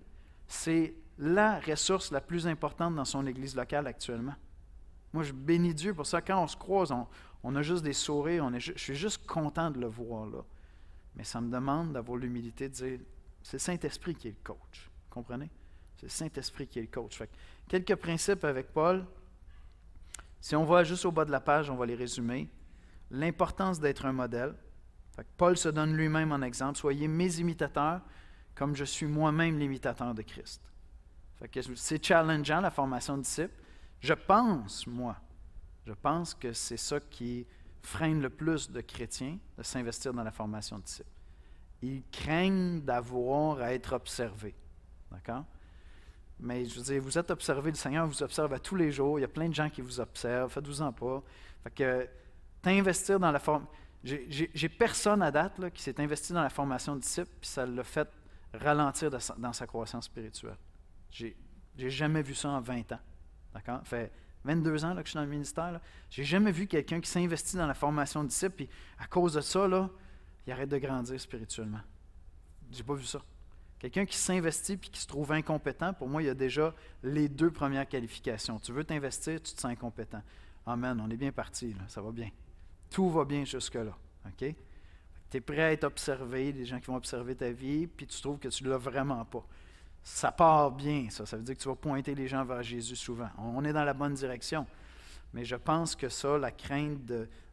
C'est la ressource la plus importante dans son église locale actuellement. Moi, je bénis Dieu pour ça. Quand on se croise, on a juste des sourires, je suis juste content de le voir là. Mais ça me demande d'avoir l'humilité de dire, c'est le Saint-Esprit qui est le coach. Vous comprenez? C'est le Saint-Esprit qui est le coach. Fait que, quelques principes avec Paul. Si on va juste au bas de la page, on va les résumer. L'importance d'être un modèle. Fait que Paul se donne lui-même en exemple. Soyez mes imitateurs, comme je suis moi-même l'imitateur de Christ. Fait que c'est challengeant, la formation de disciples. Je pense que c'est ça qui freine le plus de chrétiens de s'investir dans la formation de disciples. Ils craignent d'avoir à être observés. D'accord? Mais je veux dire, vous êtes observés, le Seigneur vous observe à tous les jours. Il y a plein de gens qui vous observent. Faites-vous-en pas. Fait que t'investir dans la formation... J'ai personne à date là, qui s'est investi dans la formation de disciples, puis ça l'a fait ralentir dans sa croissance spirituelle. J'ai jamais vu ça en 20 ans. D'accord? Ça fait 22 ans là, que je suis dans le ministère. Je n'ai jamais vu quelqu'un qui s'investit dans la formation de disciples, puis à cause de ça, là, il arrête de grandir spirituellement. J'ai pas vu ça. Quelqu'un qui s'investit puis qui se trouve incompétent, pour moi, il y a déjà les 2 premières qualifications. Tu veux t'investir, tu te sens incompétent. Amen, on est bien parti, là, ça va bien. Tout va bien jusque-là. Okay? Tu es prêt à être observé, des gens qui vont observer ta vie, puis tu trouves que tu ne l'as vraiment pas. Ça part bien, ça. Ça veut dire que tu vas pointer les gens vers Jésus souvent. On est dans la bonne direction. Mais je pense que ça, la crainte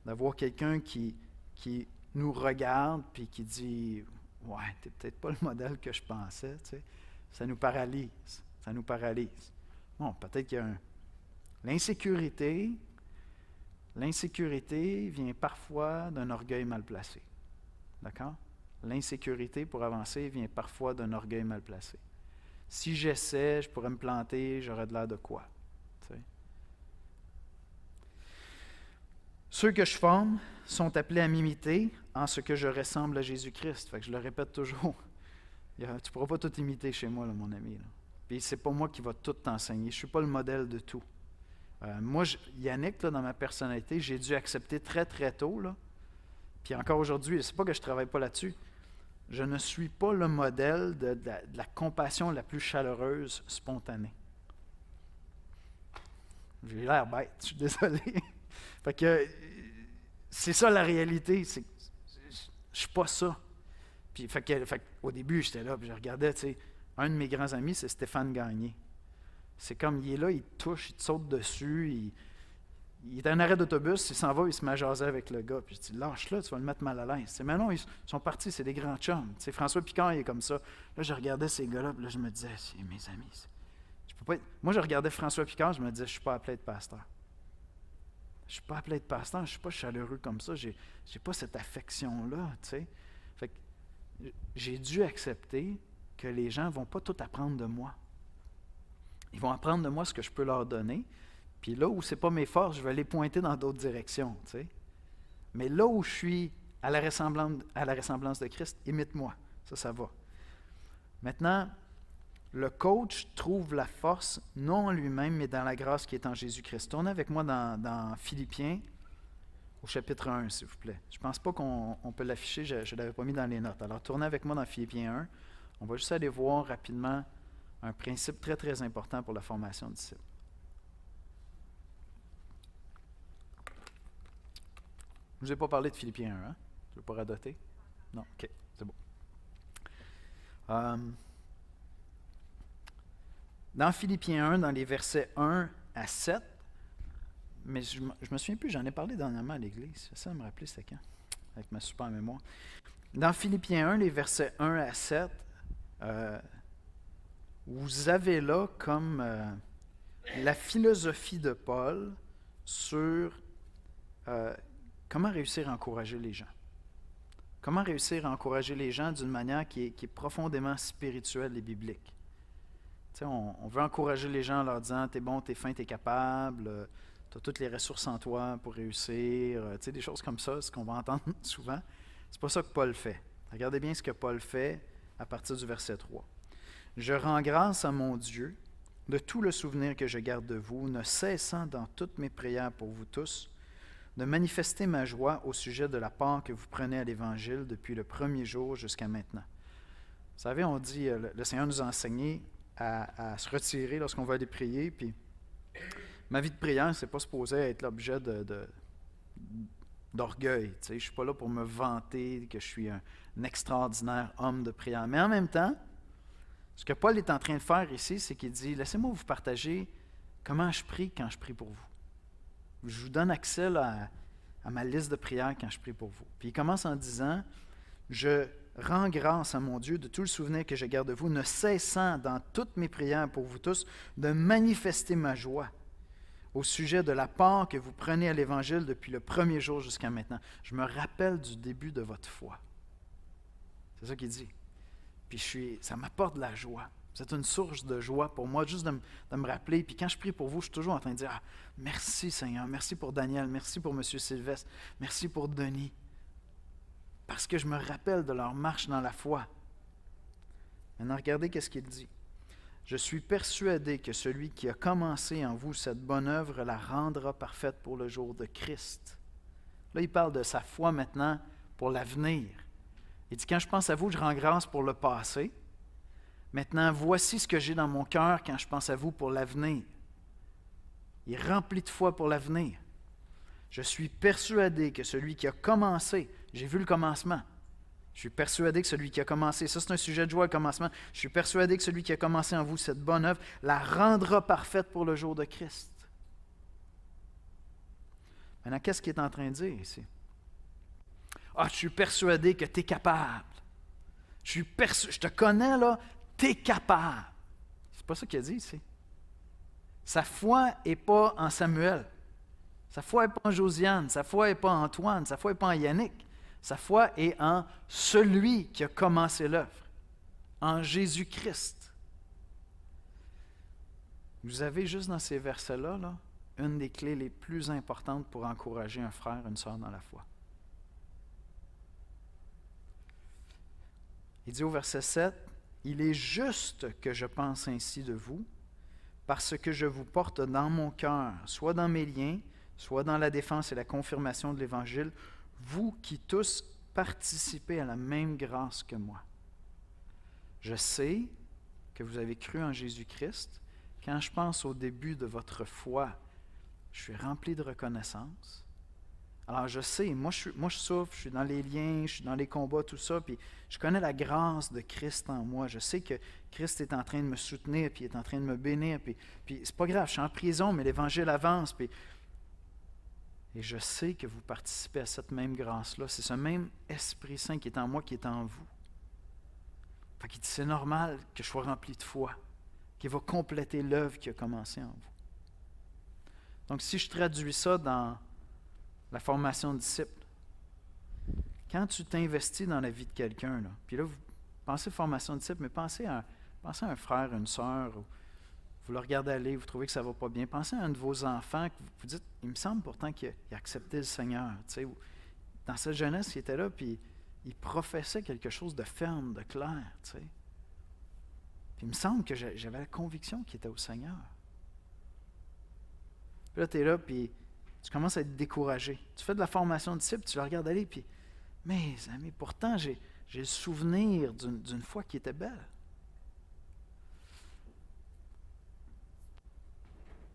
d'avoir quelqu'un qui nous regarde puis qui dit « Ouais, tu n'es peut-être pas le modèle que je pensais. » tu sais, ça nous paralyse. Ça nous paralyse. Bon, peut-être qu'il y a l'insécurité. L'insécurité vient parfois d'un orgueil mal placé. D'accord? L'insécurité, pour avancer, vient parfois d'un orgueil mal placé. Si j'essaie, je pourrais me planter, j'aurais de l'air de quoi? Tu sais? Ceux que je forme sont appelés à m'imiter en ce que je ressemble à Jésus-Christ. Fait que je le répète toujours. Tu ne pourras pas tout imiter chez moi, là, mon ami. Là. Puis c'est pas moi qui va tout t'enseigner. Je ne suis pas le modèle de tout. Moi, Yannick, là, dans ma personnalité, j'ai dû accepter très, très tôt. Là, puis encore aujourd'hui, c'est pas que je ne travaille pas là-dessus. Je ne suis pas le modèle de la compassion la plus chaleureuse, spontanée. J'ai l'air bête, je suis désolé. Fait que c'est ça la réalité. Je ne suis pas ça. Puis, au début, j'étais là, puis je regardais, tu sais, un de mes grands amis, c'est Stéphane Gagné. C'est comme, il est là, il te touche, il te saute dessus, il est à un arrêt d'autobus, il s'en va, il se met à jaser avec le gars. Puis je dis, lâche-le, tu vas le mettre mal à l'aise. Mais non, ils sont partis, c'est des grands chums. Tu sais, François Picard, il est comme ça. Là, je regardais ces gars-là, puis là, je me disais, c'est mes amis. Je peux pas être... Moi, je regardais François Picard, je me disais, je ne suis pas appelé à être pasteur. Je ne suis pas appelé à être pasteur, je ne suis pas chaleureux comme ça, je n'ai pas cette affection-là, tu sais. Fait que j'ai dû accepter que les gens ne vont pas tout apprendre de moi. Ils vont apprendre de moi ce que je peux leur donner. Puis là où ce n'est pas mes forces, je vais les pointer dans d'autres directions. Tu sais. Mais là où je suis à la ressemblance de Christ, imite-moi. Ça va. Maintenant, le coach trouve la force non en lui-même, mais dans la grâce qui est en Jésus-Christ. Tournez avec moi dans Philippiens, au chapitre 1, s'il vous plaît. Je ne pense pas qu'on peut l'afficher, je ne l'avais pas mis dans les notes. Alors, tournez avec moi dans Philippiens 1. On va juste aller voir rapidement un principe très, très important pour la formation de disciples. Je ne vous ai pas parlé de Philippiens 1, hein? Je ne veux pas radoter? Non? OK, c'est bon. Dans Philippiens 1, dans les versets 1 à 7, mais je me souviens plus, j'en ai parlé dernièrement à l'Église. J'essaie de me rappeler c'était quand, avec ma super mémoire. Dans Philippiens 1, les versets 1 à 7, vous avez là comme la philosophie de Paul sur comment réussir à encourager les gens. Comment réussir à encourager les gens d'une manière qui est profondément spirituelle et biblique. Tu sais, on veut encourager les gens en leur disant « t'es bon, t'es fin, t'es capable, tu as toutes les ressources en toi pour réussir, tu sais, des choses comme ça, ce qu'on va entendre souvent. C'est pas ça que Paul fait. Regardez bien ce que Paul fait à partir du verset 3. « Je rends grâce à mon Dieu de tout le souvenir que je garde de vous, ne cessant dans toutes mes prières pour vous tous, de manifester ma joie au sujet de la part que vous prenez à l'Évangile depuis le premier jour jusqu'à maintenant. » Vous savez, on dit, le Seigneur nous a enseigné à se retirer lorsqu'on va aller prier, puis ma vie de prière, c'est pas supposé être l'objet d'orgueil. Tu sais, je ne suis pas là pour me vanter que je suis un extraordinaire homme de prière. Mais en même temps, ce que Paul est en train de faire ici, c'est qu'il dit, laissez-moi vous partager comment je prie quand je prie pour vous. Je vous donne accès là, à ma liste de prières quand je prie pour vous. Puis il commence en disant, je rends grâce à mon Dieu de tout le souvenir que je garde de vous, ne cessant dans toutes mes prières pour vous tous de manifester ma joie au sujet de la part que vous prenez à l'Évangile depuis le premier jour jusqu'à maintenant. Je me rappelle du début de votre foi. C'est ça qu'il dit. Puis ça m'apporte de la joie. C'est une source de joie pour moi, juste de me rappeler. Puis quand je prie pour vous, je suis toujours en train de dire, merci Seigneur, merci pour Daniel, merci pour M. Sylvestre, merci pour Denis. Parce que je me rappelle de leur marche dans la foi. Maintenant, regardez qu'est-ce qu'il dit. Je suis persuadé que celui qui a commencé en vous cette bonne œuvre la rendra parfaite pour le jour de Christ. Là, il parle de sa foi maintenant pour l'avenir. Il dit, quand je pense à vous, je rends grâce pour le passé. Maintenant, voici ce que j'ai dans mon cœur quand je pense à vous pour l'avenir. Il est rempli de foi pour l'avenir. Je suis persuadé que celui qui a commencé, j'ai vu le commencement. Je suis persuadé que celui qui a commencé, ça c'est un sujet de joie, le commencement. Je suis persuadé que celui qui a commencé en vous cette bonne œuvre la rendra parfaite pour le jour de Christ. Maintenant, qu'est-ce qu'il est en train de dire ici? Je suis persuadé que tu es capable. Je te connais là, tu es capable. C'est pas ça qu'il a dit ici. Sa foi n'est pas en Samuel. Sa foi n'est pas en Josiane. Sa foi n'est pas en Antoine. Sa foi n'est pas en Yannick. Sa foi est en celui qui a commencé l'œuvre, en Jésus-Christ. Vous avez juste dans ces versets-là, une des clés les plus importantes pour encourager un frère, une sœur dans la foi. Il dit au verset 7, « Il est juste que je pense ainsi de vous, parce que je vous porte dans mon cœur, soit dans mes liens, soit dans la défense et la confirmation de l'Évangile, vous qui tous participez à la même grâce que moi. Je sais que vous avez cru en Jésus-Christ. Quand je pense au début de votre foi, je suis rempli de reconnaissance. Alors je sais, moi je souffre, je suis dans les liens, je suis dans les combats, tout ça, puis je connais la grâce de Christ en moi. Je sais que Christ est en train de me soutenir, puis il est en train de me bénir, puis c'est pas grave, je suis en prison, mais l'Évangile avance, et je sais que vous participez à cette même grâce-là. C'est ce même Esprit Saint qui est en moi, qui est en vous. Fait qu'il dit, c'est normal que je sois rempli de foi, qu'il va compléter l'œuvre qui a commencé en vous. Donc, si je traduis ça dans la formation de disciples, quand tu t'investis dans la vie de quelqu'un, puis là, vous pensez formation de disciples, mais pensez à un frère, une sœur, vous le regardez aller, vous trouvez que ça ne va pas bien. Pensez à un de vos enfants, que vous dites, il me semble pourtant qu'il a accepté le Seigneur. Tu sais, dans sa jeunesse, il était là, puis il professait quelque chose de ferme, de clair. Tu sais. Puis il me semble que j'avais la conviction qu'il était au Seigneur. Puis là, tu es là, puis tu commences à être découragé. Tu fais de la formation de disciple, tu le regardes aller, puis, mes amis, pourtant, j'ai le souvenir d'une foi qui était belle.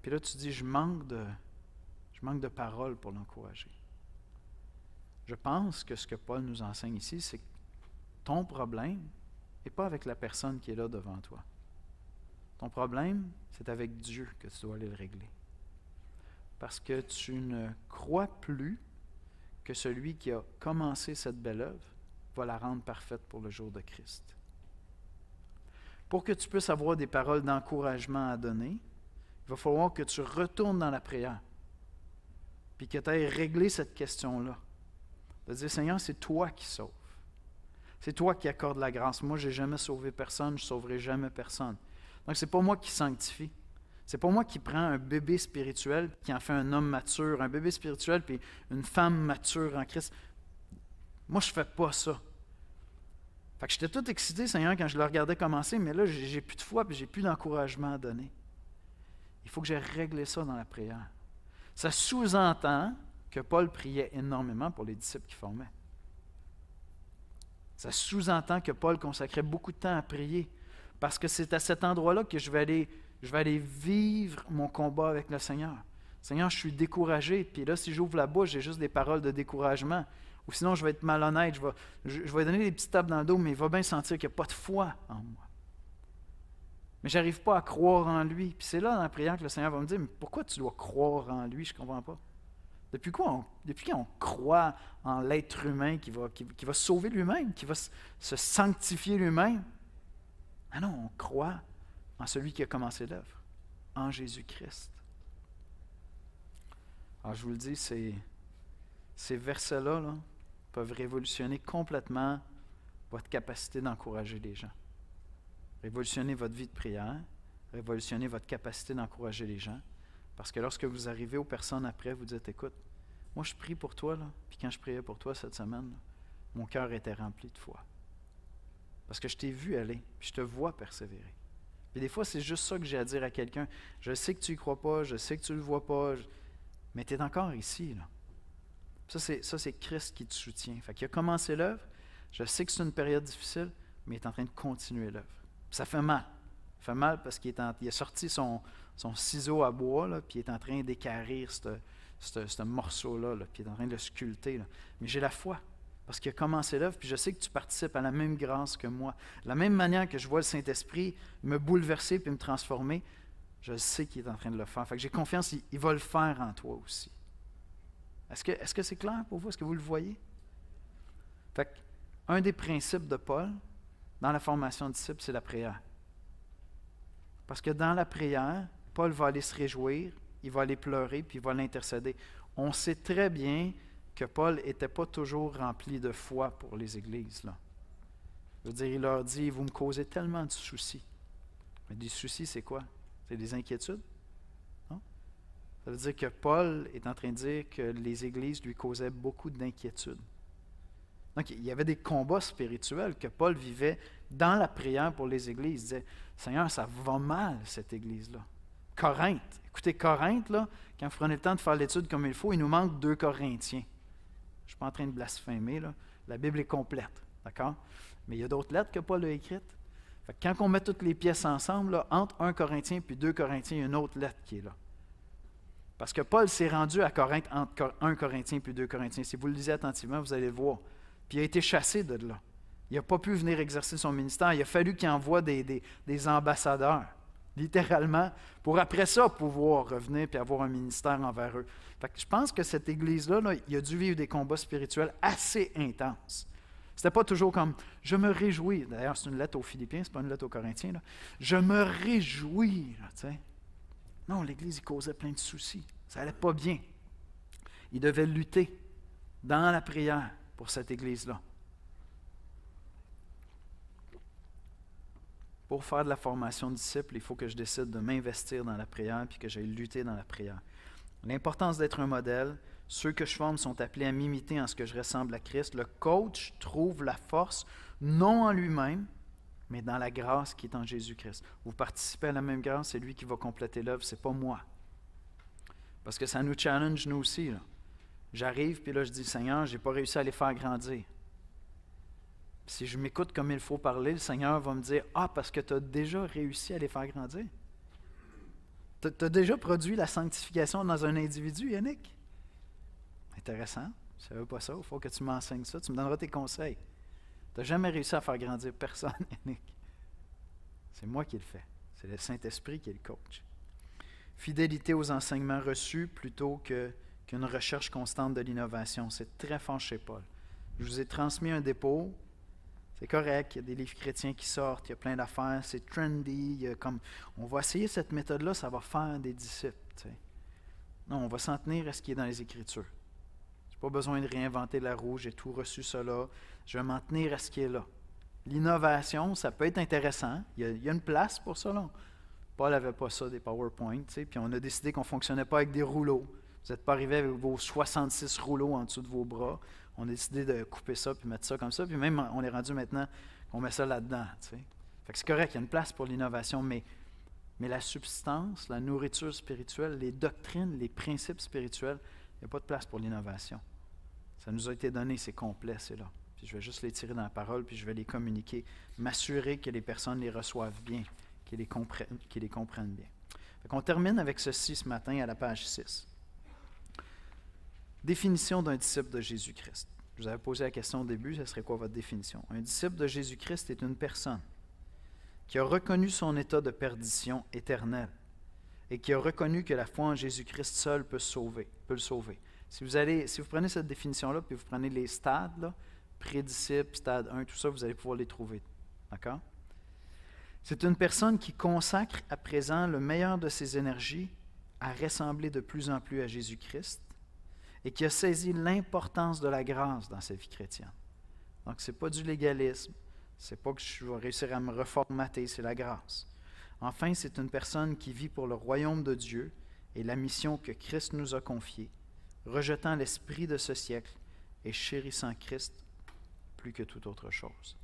Puis là, tu dis, je manque de paroles pour l'encourager. Je pense que ce que Paul nous enseigne ici, c'est que ton problème n'est pas avec la personne qui est là devant toi. Ton problème, c'est avec Dieu que tu dois aller le régler. Parce que tu ne crois plus que celui qui a commencé cette belle œuvre va la rendre parfaite pour le jour de Christ. Pour que tu puisses avoir des paroles d'encouragement à donner, il va falloir que tu retournes dans la prière, puis que tu ailles régler cette question-là. De dire, Seigneur, c'est toi qui sauves. C'est toi qui accordes la grâce. Moi, je n'ai jamais sauvé personne, je ne sauverai jamais personne. Donc, ce n'est pas moi qui sanctifie. C'est pas moi qui prends un bébé spirituel qui en fait un homme mature, un bébé spirituel puis une femme mature en Christ. Moi, je ne fais pas ça. Fait que j'étais tout excité, Seigneur, quand je le regardais commencer, mais là, j'ai plus de foi et j'ai plus d'encouragement à donner. Il faut que j'ai réglé ça dans la prière. Ça sous-entend que Paul priait énormément pour les disciples qu'il formait. Ça sous-entend que Paul consacrait beaucoup de temps à prier, parce que c'est à cet endroit-là que je vais aller vivre mon combat avec le Seigneur. Seigneur, je suis découragé, puis là, si j'ouvre la bouche, j'ai juste des paroles de découragement. Ou sinon, je vais être malhonnête, je vais donner des petites tapes dans le dos, mais il va bien sentir qu'il n'y a pas de foi en moi. Mais je n'arrive pas à croire en lui. Puis c'est là, dans la prière, que le Seigneur va me dire, mais pourquoi tu dois croire en lui? Je ne comprends pas. Depuis quand on croit en l'être humain qui va se sauver lui-même, qui va se sanctifier lui-même? Ah non, on croit en celui qui a commencé l'œuvre, en Jésus-Christ. Alors je vous le dis, ces versets-là là, peuvent révolutionner complètement votre capacité d'encourager les gens. Révolutionner votre vie de prière, révolutionner votre capacité d'encourager les gens. Parce que lorsque vous arrivez aux personnes après, vous dites, écoute, moi je prie pour toi, là, puis quand je priais pour toi cette semaine, là, mon cœur était rempli de foi. Parce que je t'ai vu aller, puis je te vois persévérer. Puis des fois, c'est juste ça que j'ai à dire à quelqu'un. Je sais que tu n'y crois pas, je sais que tu ne le vois pas, mais tu es encore ici, là. Ça, c'est Christ qui te soutient. Fait qu'il a commencé l'œuvre. Je sais que c'est une période difficile, mais il est en train de continuer l'œuvre. Ça fait mal. Ça fait mal parce qu'il a sorti son ciseau à bois, là, puis il est en train d'équarrir ce morceau-là, puis il est en train de le sculpter. Là. Mais j'ai la foi, parce qu'il a commencé l'œuvre, puis je sais que tu participes à la même grâce que moi. De la même manière que je vois le Saint-Esprit me bouleverser puis me transformer, je sais qu'il est en train de le faire. Fait que j'ai confiance, il va le faire en toi aussi. Est-ce que c'est clair pour vous? Est-ce que vous le voyez? Fait un des principes de Paul dans la formation de disciples, c'est la prière. Parce que dans la prière, Paul va aller se réjouir, il va aller pleurer, puis il va l'intercéder. On sait très bien que Paul n'était pas toujours rempli de foi pour les églises. Là. Je veux dire, il leur dit, vous me causez tellement de soucis. Mais des soucis, c'est quoi? C'est des inquiétudes? Ça veut dire que Paul est en train de dire que les églises lui causaient beaucoup d'inquiétudes. Donc, il y avait des combats spirituels que Paul vivait dans la prière pour les églises. Il disait, Seigneur, ça va mal, cette église-là. Corinthe. Écoutez, Corinthe, là, quand vous prenez le temps de faire l'étude comme il faut, il nous manque 2 Corinthiens. Je ne suis pas en train de blasphémer, là. La Bible est complète, d'accord? Mais il y a d'autres lettres que Paul a écrites. Fait que quand on met toutes les pièces ensemble, là, entre 1 Corinthien et 2 Corinthiens, il y a une autre lettre qui est là. Parce que Paul s'est rendu à Corinthe entre 1 Corinthien et 2 Corinthiens. Si vous le lisez attentivement, vous allez le voir. Puis il a été chassé de là. Il n'a pas pu venir exercer son ministère. Il a fallu qu'il envoie des ambassadeurs, littéralement, pour après ça pouvoir revenir et avoir un ministère envers eux. Fait que je pense que cette église-là, là, il a dû vivre des combats spirituels assez intenses. C'était pas toujours comme « je me réjouis ». D'ailleurs, c'est une lettre aux Philippiens, c'est pas une lettre aux Corinthiens. Là. « Je me réjouis ». Non, l'Église, il causait plein de soucis. Ça n'allait pas bien. Il devait lutter dans la prière pour cette Église-là. Pour faire de la formation de disciples, il faut que je décide de m'investir dans la prière puis que j'aille lutter dans la prière. L'importance d'être un modèle. Ceux que je forme sont appelés à m'imiter en ce que je ressemble à Christ. Le coach trouve la force, non en lui-même, mais dans la grâce qui est en Jésus-Christ. Vous participez à la même grâce, c'est lui qui va compléter l'œuvre, c'est pas moi. Parce que ça nous challenge, nous aussi. Là. J'arrive, puis là, je dis, Seigneur, je n'ai pas réussi à les faire grandir. Si je m'écoute comme il faut parler, le Seigneur va me dire, ah, parce que tu as déjà réussi à les faire grandir. Tu as déjà produit la sanctification dans un individu, Yannick. Intéressant. Je ne savais pas ça. Il faut que tu m'enseignes ça. Tu me donneras tes conseils. Tu n'as jamais réussi à faire grandir personne, Yannick. C'est moi qui le fais. C'est le Saint-Esprit qui est le coach. Fidélité aux enseignements reçus plutôt qu'une recherche constante de l'innovation. C'est très fort chez Paul. Je vous ai transmis un dépôt. C'est correct, il y a des livres chrétiens qui sortent, il y a plein d'affaires, c'est trendy. On va essayer cette méthode-là, ça va faire des disciples. T'sais. Non, on va s'en tenir à ce qui est dans les Écritures. Je n'ai pas besoin de réinventer la roue, j'ai tout reçu cela. Je vais m'en tenir à ce qui est là. L'innovation, ça peut être intéressant. Il y a une place pour ça, là. Paul n'avait pas ça, des PowerPoint, puis on a décidé qu'on ne fonctionnait pas avec des rouleaux. Vous n'êtes pas arrivé avec vos 66 rouleaux en dessous de vos bras. On a décidé de couper ça puis mettre ça comme ça. Puis même, on est rendu maintenant qu'on met ça là-dedans. Fait que c'est correct, il y a une place pour l'innovation, mais la substance, la nourriture spirituelle, les doctrines, les principes spirituels, il n'y a pas de place pour l'innovation. Ça nous a été donné, c'est complet, c'est là. Puis je vais juste les tirer dans la parole, puis je vais les communiquer, m'assurer que les personnes les reçoivent bien, qu'ils les comprennent bien. Fait qu'on termine avec ceci ce matin à la page 6. Définition d'un disciple de Jésus-Christ. Je vous avais posé la question au début, ce serait quoi votre définition? Un disciple de Jésus-Christ est une personne qui a reconnu son état de perdition éternelle et qui a reconnu que la foi en Jésus-Christ seul peut le sauver. Si vous prenez cette définition-là, puis vous prenez les stades, là, pré-disciple, stade 1, tout ça, vous allez pouvoir les trouver. D'accord? C'est une personne qui consacre à présent le meilleur de ses énergies à ressembler de plus en plus à Jésus-Christ et qui a saisi l'importance de la grâce dans sa vie chrétienne. Donc, ce n'est pas du légalisme, ce n'est pas que je vais réussir à me reformater, c'est la grâce. Enfin, c'est une personne qui vit pour le royaume de Dieu et la mission que Christ nous a confiée, rejetant l'esprit de ce siècle et chérissant Christ plus que toute autre chose.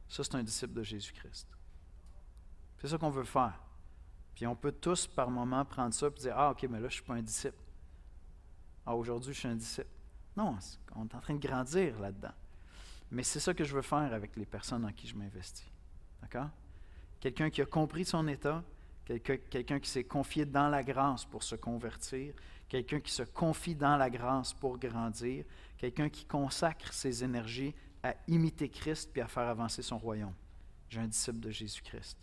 Ça, c'est un disciple de Jésus-Christ. C'est ça qu'on veut faire. Puis on peut tous, par moment, prendre ça et dire « Ah, OK, mais là, je ne suis pas un disciple. Ah, aujourd'hui, je suis un disciple. » Non, on est en train de grandir là-dedans. Mais c'est ça que je veux faire avec les personnes en qui je m'investis. D'accord? Quelqu'un qui a compris son état, quelqu'un qui s'est confié dans la grâce pour se convertir, quelqu'un qui se confie dans la grâce pour grandir, quelqu'un qui consacre ses énergies à imiter Christ puis à faire avancer son royaume. J'ai un disciple de Jésus-Christ.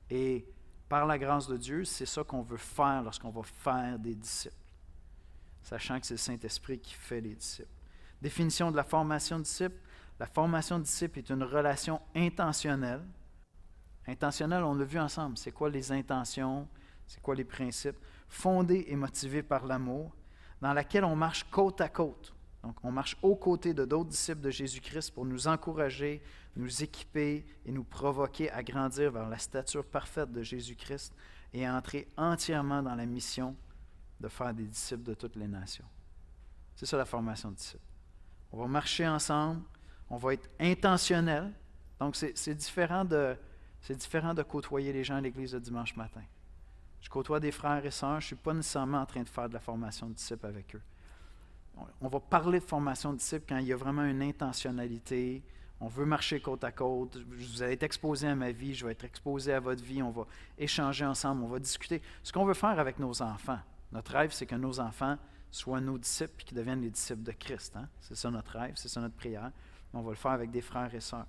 Et par la grâce de Dieu, c'est ça qu'on veut faire lorsqu'on va faire des disciples, sachant que c'est le Saint-Esprit qui fait les disciples. Définition de la formation de disciples. La formation de disciples est une relation intentionnelle. Intentionnelle, on l'a vu ensemble. C'est quoi les intentions? C'est quoi les principes? Fondée et motivée par l'amour, dans laquelle on marche côte à côte. Donc, on marche aux côtés de d'autres disciples de Jésus-Christ pour nous encourager, nous équiper et nous provoquer à grandir vers la stature parfaite de Jésus-Christ et à entrer entièrement dans la mission de faire des disciples de toutes les nations. C'est ça la formation de disciples. On va marcher ensemble, on va être intentionnel. Donc, c'est différent de côtoyer les gens à l'église le dimanche matin. Je côtoie des frères et sœurs, je ne suis pas nécessairement en train de faire de la formation de disciples avec eux. On va parler de formation de disciples quand il y a vraiment une intentionnalité. On veut marcher côte à côte. Vous allez être exposé à ma vie, je vais être exposé à votre vie. On va échanger ensemble, on va discuter. Ce qu'on veut faire avec nos enfants, notre rêve, c'est que nos enfants soient nos disciples et qu'ils deviennent les disciples de Christ. Hein? C'est ça notre rêve, c'est ça notre prière. On va le faire avec des frères et sœurs.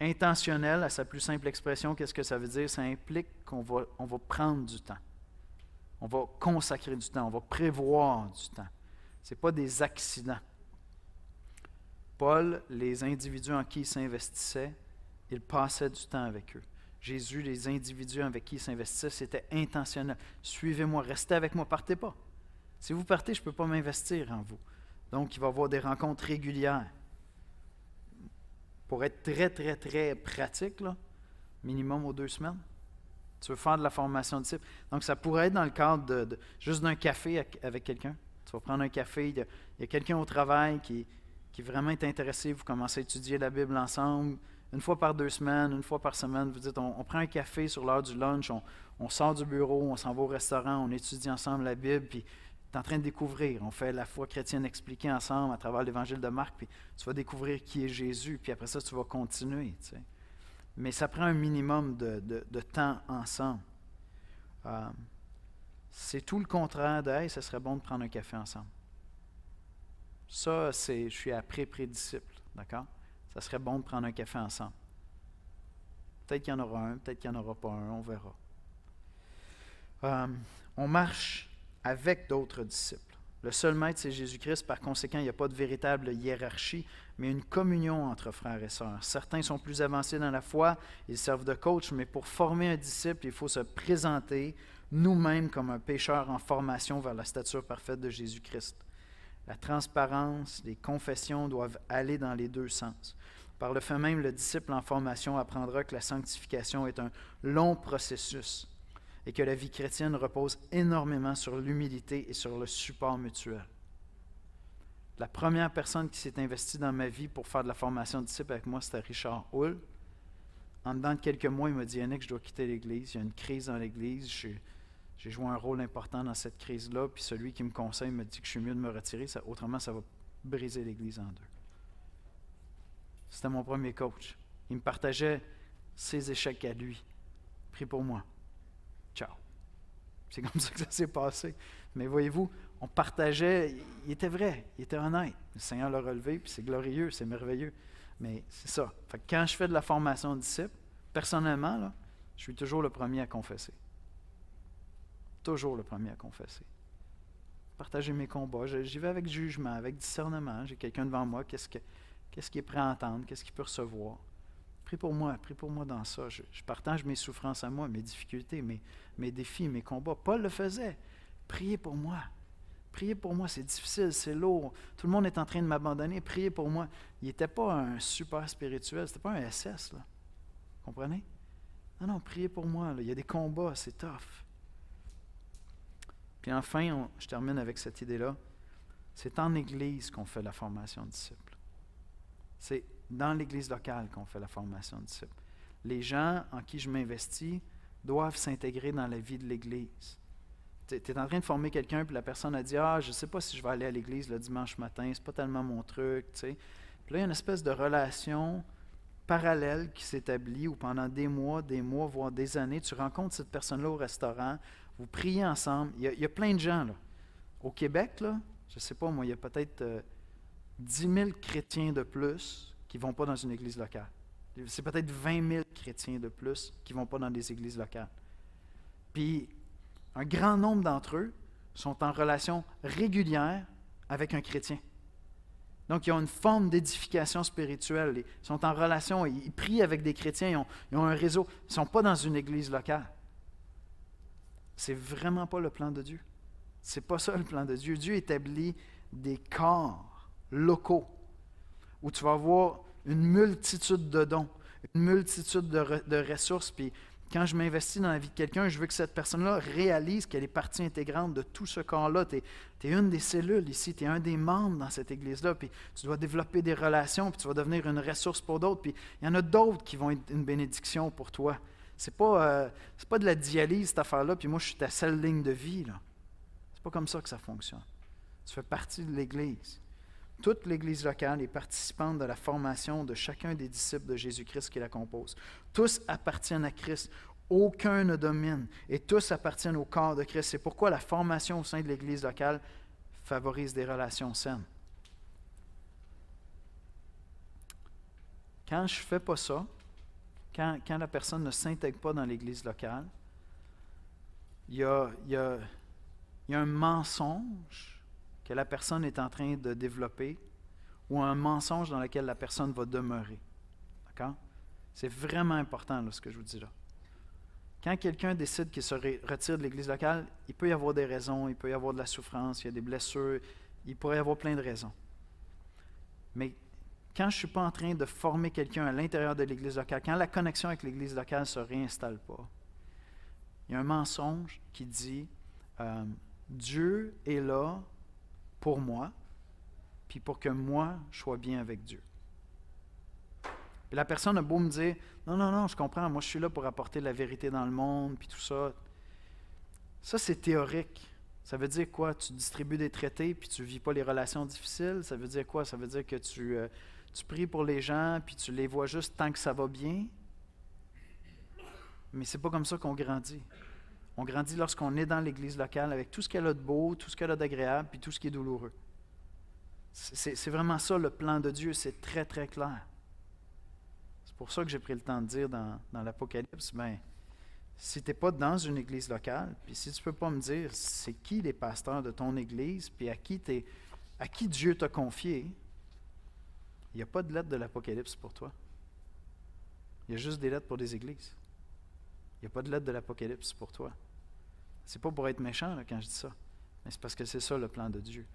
Intentionnel, à sa plus simple expression, qu'est-ce que ça veut dire? Ça implique qu'on va prendre du temps. On va consacrer du temps, on va prévoir du temps. Ce n'est pas des accidents. Paul, les individus en qui il s'investissait, il passait du temps avec eux. Jésus, les individus avec qui il s'investissait, c'était intentionnel. Suivez-moi, restez avec moi, partez pas. Si vous partez, je ne peux pas m'investir en vous. Donc, il va y avoir des rencontres régulières. Pour être très, très, très pratique, là, minimum aux 2 semaines. Tu veux faire de la formation de disciples. Donc, ça pourrait être dans le cadre juste d'un café avec quelqu'un. Tu vas prendre un café, il y a quelqu'un au travail qui vraiment est intéressé, vous commencez à étudier la Bible ensemble, une fois par 2 semaines, une fois par semaine, vous dites, on prend un café sur l'heure du lunch, on sort du bureau, on s'en va au restaurant, on étudie ensemble la Bible, puis tu es en train de découvrir. On fait la foi chrétienne expliquée ensemble à travers l'Évangile de Marc, puis tu vas découvrir qui est Jésus, puis après ça, tu vas continuer. Tu sais. Mais ça prend un minimum de temps ensemble. C'est tout le contraire de « Hey, ça serait bon de prendre un café ensemble ». Ça, je suis après pré-disciple, d'accord? Ça serait bon de prendre un café ensemble. Peut-être qu'il y en aura un, peut-être qu'il n'y en aura pas un, on verra. On marche avec d'autres disciples. Le seul maître, c'est Jésus-Christ. Par conséquent, il n'y a pas de véritable hiérarchie, mais une communion entre frères et sœurs. Certains sont plus avancés dans la foi, ils servent de coach, mais pour former un disciple, il faut se présenter nous-mêmes comme un pécheur en formation vers la stature parfaite de Jésus-Christ. La transparence, les confessions doivent aller dans les 2 sens. Par le fait même, le disciple en formation apprendra que la sanctification est un long processus et que la vie chrétienne repose énormément sur l'humilité et sur le support mutuel. La première personne qui s'est investie dans ma vie pour faire de la formation de disciple avec moi, c'était Richard Hull. En dedans de quelques mois, il m'a dit « Yannick, je dois quitter l'Église. Il y a une crise dans l'Église. J'ai joué un rôle important dans cette crise-là. Puis celui qui me conseille me dit que je suis mieux de me retirer. Autrement, ça va briser l'Église en deux. » C'était mon premier coach. Il me partageait ses échecs à lui. Prie pour moi. Ciao. C'est comme ça que ça s'est passé. Mais voyez-vous, on partageait, il était vrai, il était honnête. Le Seigneur l'a relevé, puis c'est glorieux, c'est merveilleux. Mais c'est ça. Fait que quand je fais de la formation de disciples, personnellement, là, je suis toujours le premier à confesser. Toujours le premier à confesser. Partager mes combats. J'y vais avec jugement, avec discernement. J'ai quelqu'un devant moi, qu'est-ce qu'il est prêt à entendre, qu'est-ce qu'il peut recevoir. Prie pour moi dans ça. Je partage mes souffrances à moi, mes difficultés, mes défis, mes combats. Paul le faisait. Priez pour moi. Priez pour moi, c'est difficile, c'est lourd. Tout le monde est en train de m'abandonner. Priez pour moi. Il n'était pas un super spirituel, c'était pas un SS, là. Comprenez? Non, priez pour moi. Là. Il y a des combats, c'est tough. Puis enfin, je termine avec cette idée-là. C'est en Église qu'on fait la formation de disciples. C'est dans l'Église locale qu'on fait la formation de disciples. Les gens en qui je m'investis doivent s'intégrer dans la vie de l'Église. Tu es en train de former quelqu'un, puis la personne a dit « Ah, je ne sais pas si je vais aller à l'église le dimanche matin, c'est pas tellement mon truc. » Puis là, il y a une espèce de relation parallèle qui s'établit où pendant des mois, voire des années, tu rencontres cette personne-là au restaurant, vous priez ensemble. Il y a plein de gens. Là. Au Québec, là, je ne sais pas, moi, il y a peut-être 10 000 chrétiens de plus qui ne vont pas dans une église locale. C'est peut-être 20 000 chrétiens de plus qui ne vont pas dans des églises locales. Puis, un grand nombre d'entre eux sont en relation régulière avec un chrétien. Donc, ils ont une forme d'édification spirituelle. Ils sont en relation, ils prient avec des chrétiens, ils ont un réseau. Ils ne sont pas dans une église locale. C'est vraiment pas le plan de Dieu. C'est pas ça le plan de Dieu. Dieu établit des corps locaux où tu vas avoir une multitude de dons, une multitude de ressources, puis quand je m'investis dans la vie de quelqu'un, je veux que cette personne-là réalise qu'elle est partie intégrante de tout ce corps-là. Tu es une des cellules ici, tu es un des membres dans cette église-là, puis tu dois développer des relations, puis tu vas devenir une ressource pour d'autres, puis il y en a d'autres qui vont être une bénédiction pour toi. C'est pas de la dialyse, cette affaire-là, puis moi, je suis ta seule ligne de vie, là. C'est pas comme ça que ça fonctionne. Tu fais partie de l'Église. Toute l'Église locale est participante de la formation de chacun des disciples de Jésus-Christ qui la composent. Tous appartiennent à Christ. Aucun ne domine. Et tous appartiennent au corps de Christ. C'est pourquoi la formation au sein de l'Église locale favorise des relations saines. Quand je ne fais pas ça, quand la personne ne s'intègre pas dans l'Église locale, il y a un mensonge que la personne est en train de développer ou un mensonge dans lequel la personne va demeurer. D'accord? C'est vraiment important là, ce que je vous dis là. Quand quelqu'un décide qu'il se retire de l'Église locale, il peut y avoir des raisons, il peut y avoir de la souffrance, il y a des blessures, il pourrait y avoir plein de raisons. Mais quand je ne suis pas en train de former quelqu'un à l'intérieur de l'Église locale, quand la connexion avec l'Église locale ne se réinstalle pas, il y a un mensonge qui dit Dieu est là pour moi, puis pour que moi, je sois bien avec Dieu. Puis la personne a beau me dire, non, je comprends, moi je suis là pour apporter la vérité dans le monde, puis tout ça. Ça, c'est théorique. Ça veut dire quoi? Tu distribues des traités, puis tu ne vis pas les relations difficiles. Ça veut dire quoi? Ça veut dire que tu pries pour les gens, puis tu les vois juste tant que ça va bien. Mais c'est pas comme ça qu'on grandit. On grandit lorsqu'on est dans l'Église locale avec tout ce qu'elle a de beau, tout ce qu'elle a d'agréable, puis tout ce qui est douloureux. C'est vraiment ça le plan de Dieu, c'est très, très clair. C'est pour ça que j'ai pris le temps de dire dans l'Apocalypse, si tu n'es pas dans une église locale, puis si tu ne peux pas me dire c'est qui les pasteurs de ton église, puis à qui Dieu t'a confié, il n'y a pas de lettre de l'Apocalypse pour toi. Il y a juste des lettres pour des églises. Il n'y a pas de lettre de l'Apocalypse pour toi. C'est pas pour être méchant là, quand je dis ça, mais c'est parce que c'est ça le plan de Dieu.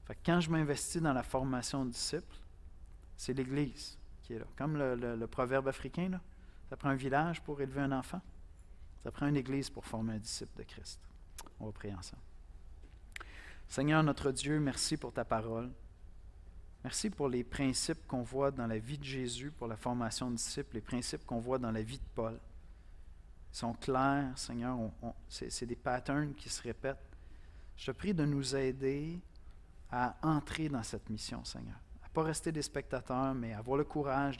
Fait que quand je m'investis dans la formation de disciples, c'est l'Église. qui est là. Comme le proverbe africain, là. Ça prend un village pour élever un enfant. Ça prend une église pour former un disciple de Christ. On va prier ensemble. Seigneur notre Dieu, merci pour ta parole. Merci pour les principes qu'on voit dans la vie de Jésus pour la formation de disciples, les principes qu'on voit dans la vie de Paul. Ils sont clairs, Seigneur, c'est des patterns qui se répètent. Je te prie de nous aider à entrer dans cette mission, Seigneur. À ne pas rester des spectateurs, mais à avoir le courage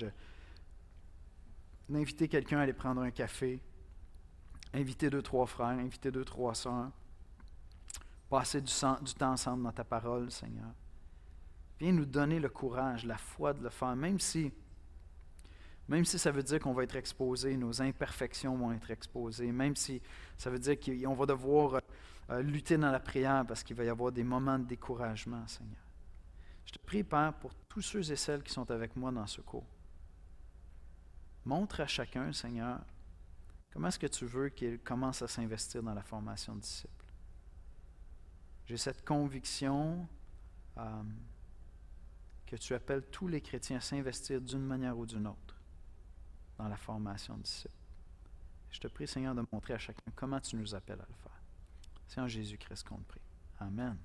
d'inviter quelqu'un à aller prendre un café, inviter 2-3 frères, inviter 2-3 sœurs, passer du temps ensemble dans ta parole, Seigneur. Viens nous donner le courage, la foi de le faire, même si ça veut dire qu'on va être exposé, nos imperfections vont être exposées, même si ça veut dire qu'on va devoir lutter dans la prière parce qu'il va y avoir des moments de découragement, Seigneur. Je te prie, Père, pour tous ceux et celles qui sont avec moi dans ce cours. Montre à chacun, Seigneur, comment est-ce que tu veux qu'il commence à s'investir dans la formation de disciples. J'ai cette conviction que tu appelles tous les chrétiens à s'investir d'une manière ou d'une autre dans la formation de disciples. Je te prie, Seigneur, de montrer à chacun comment tu nous appelles à le faire. C'est en Jésus-Christ qu'on te prie. Amen.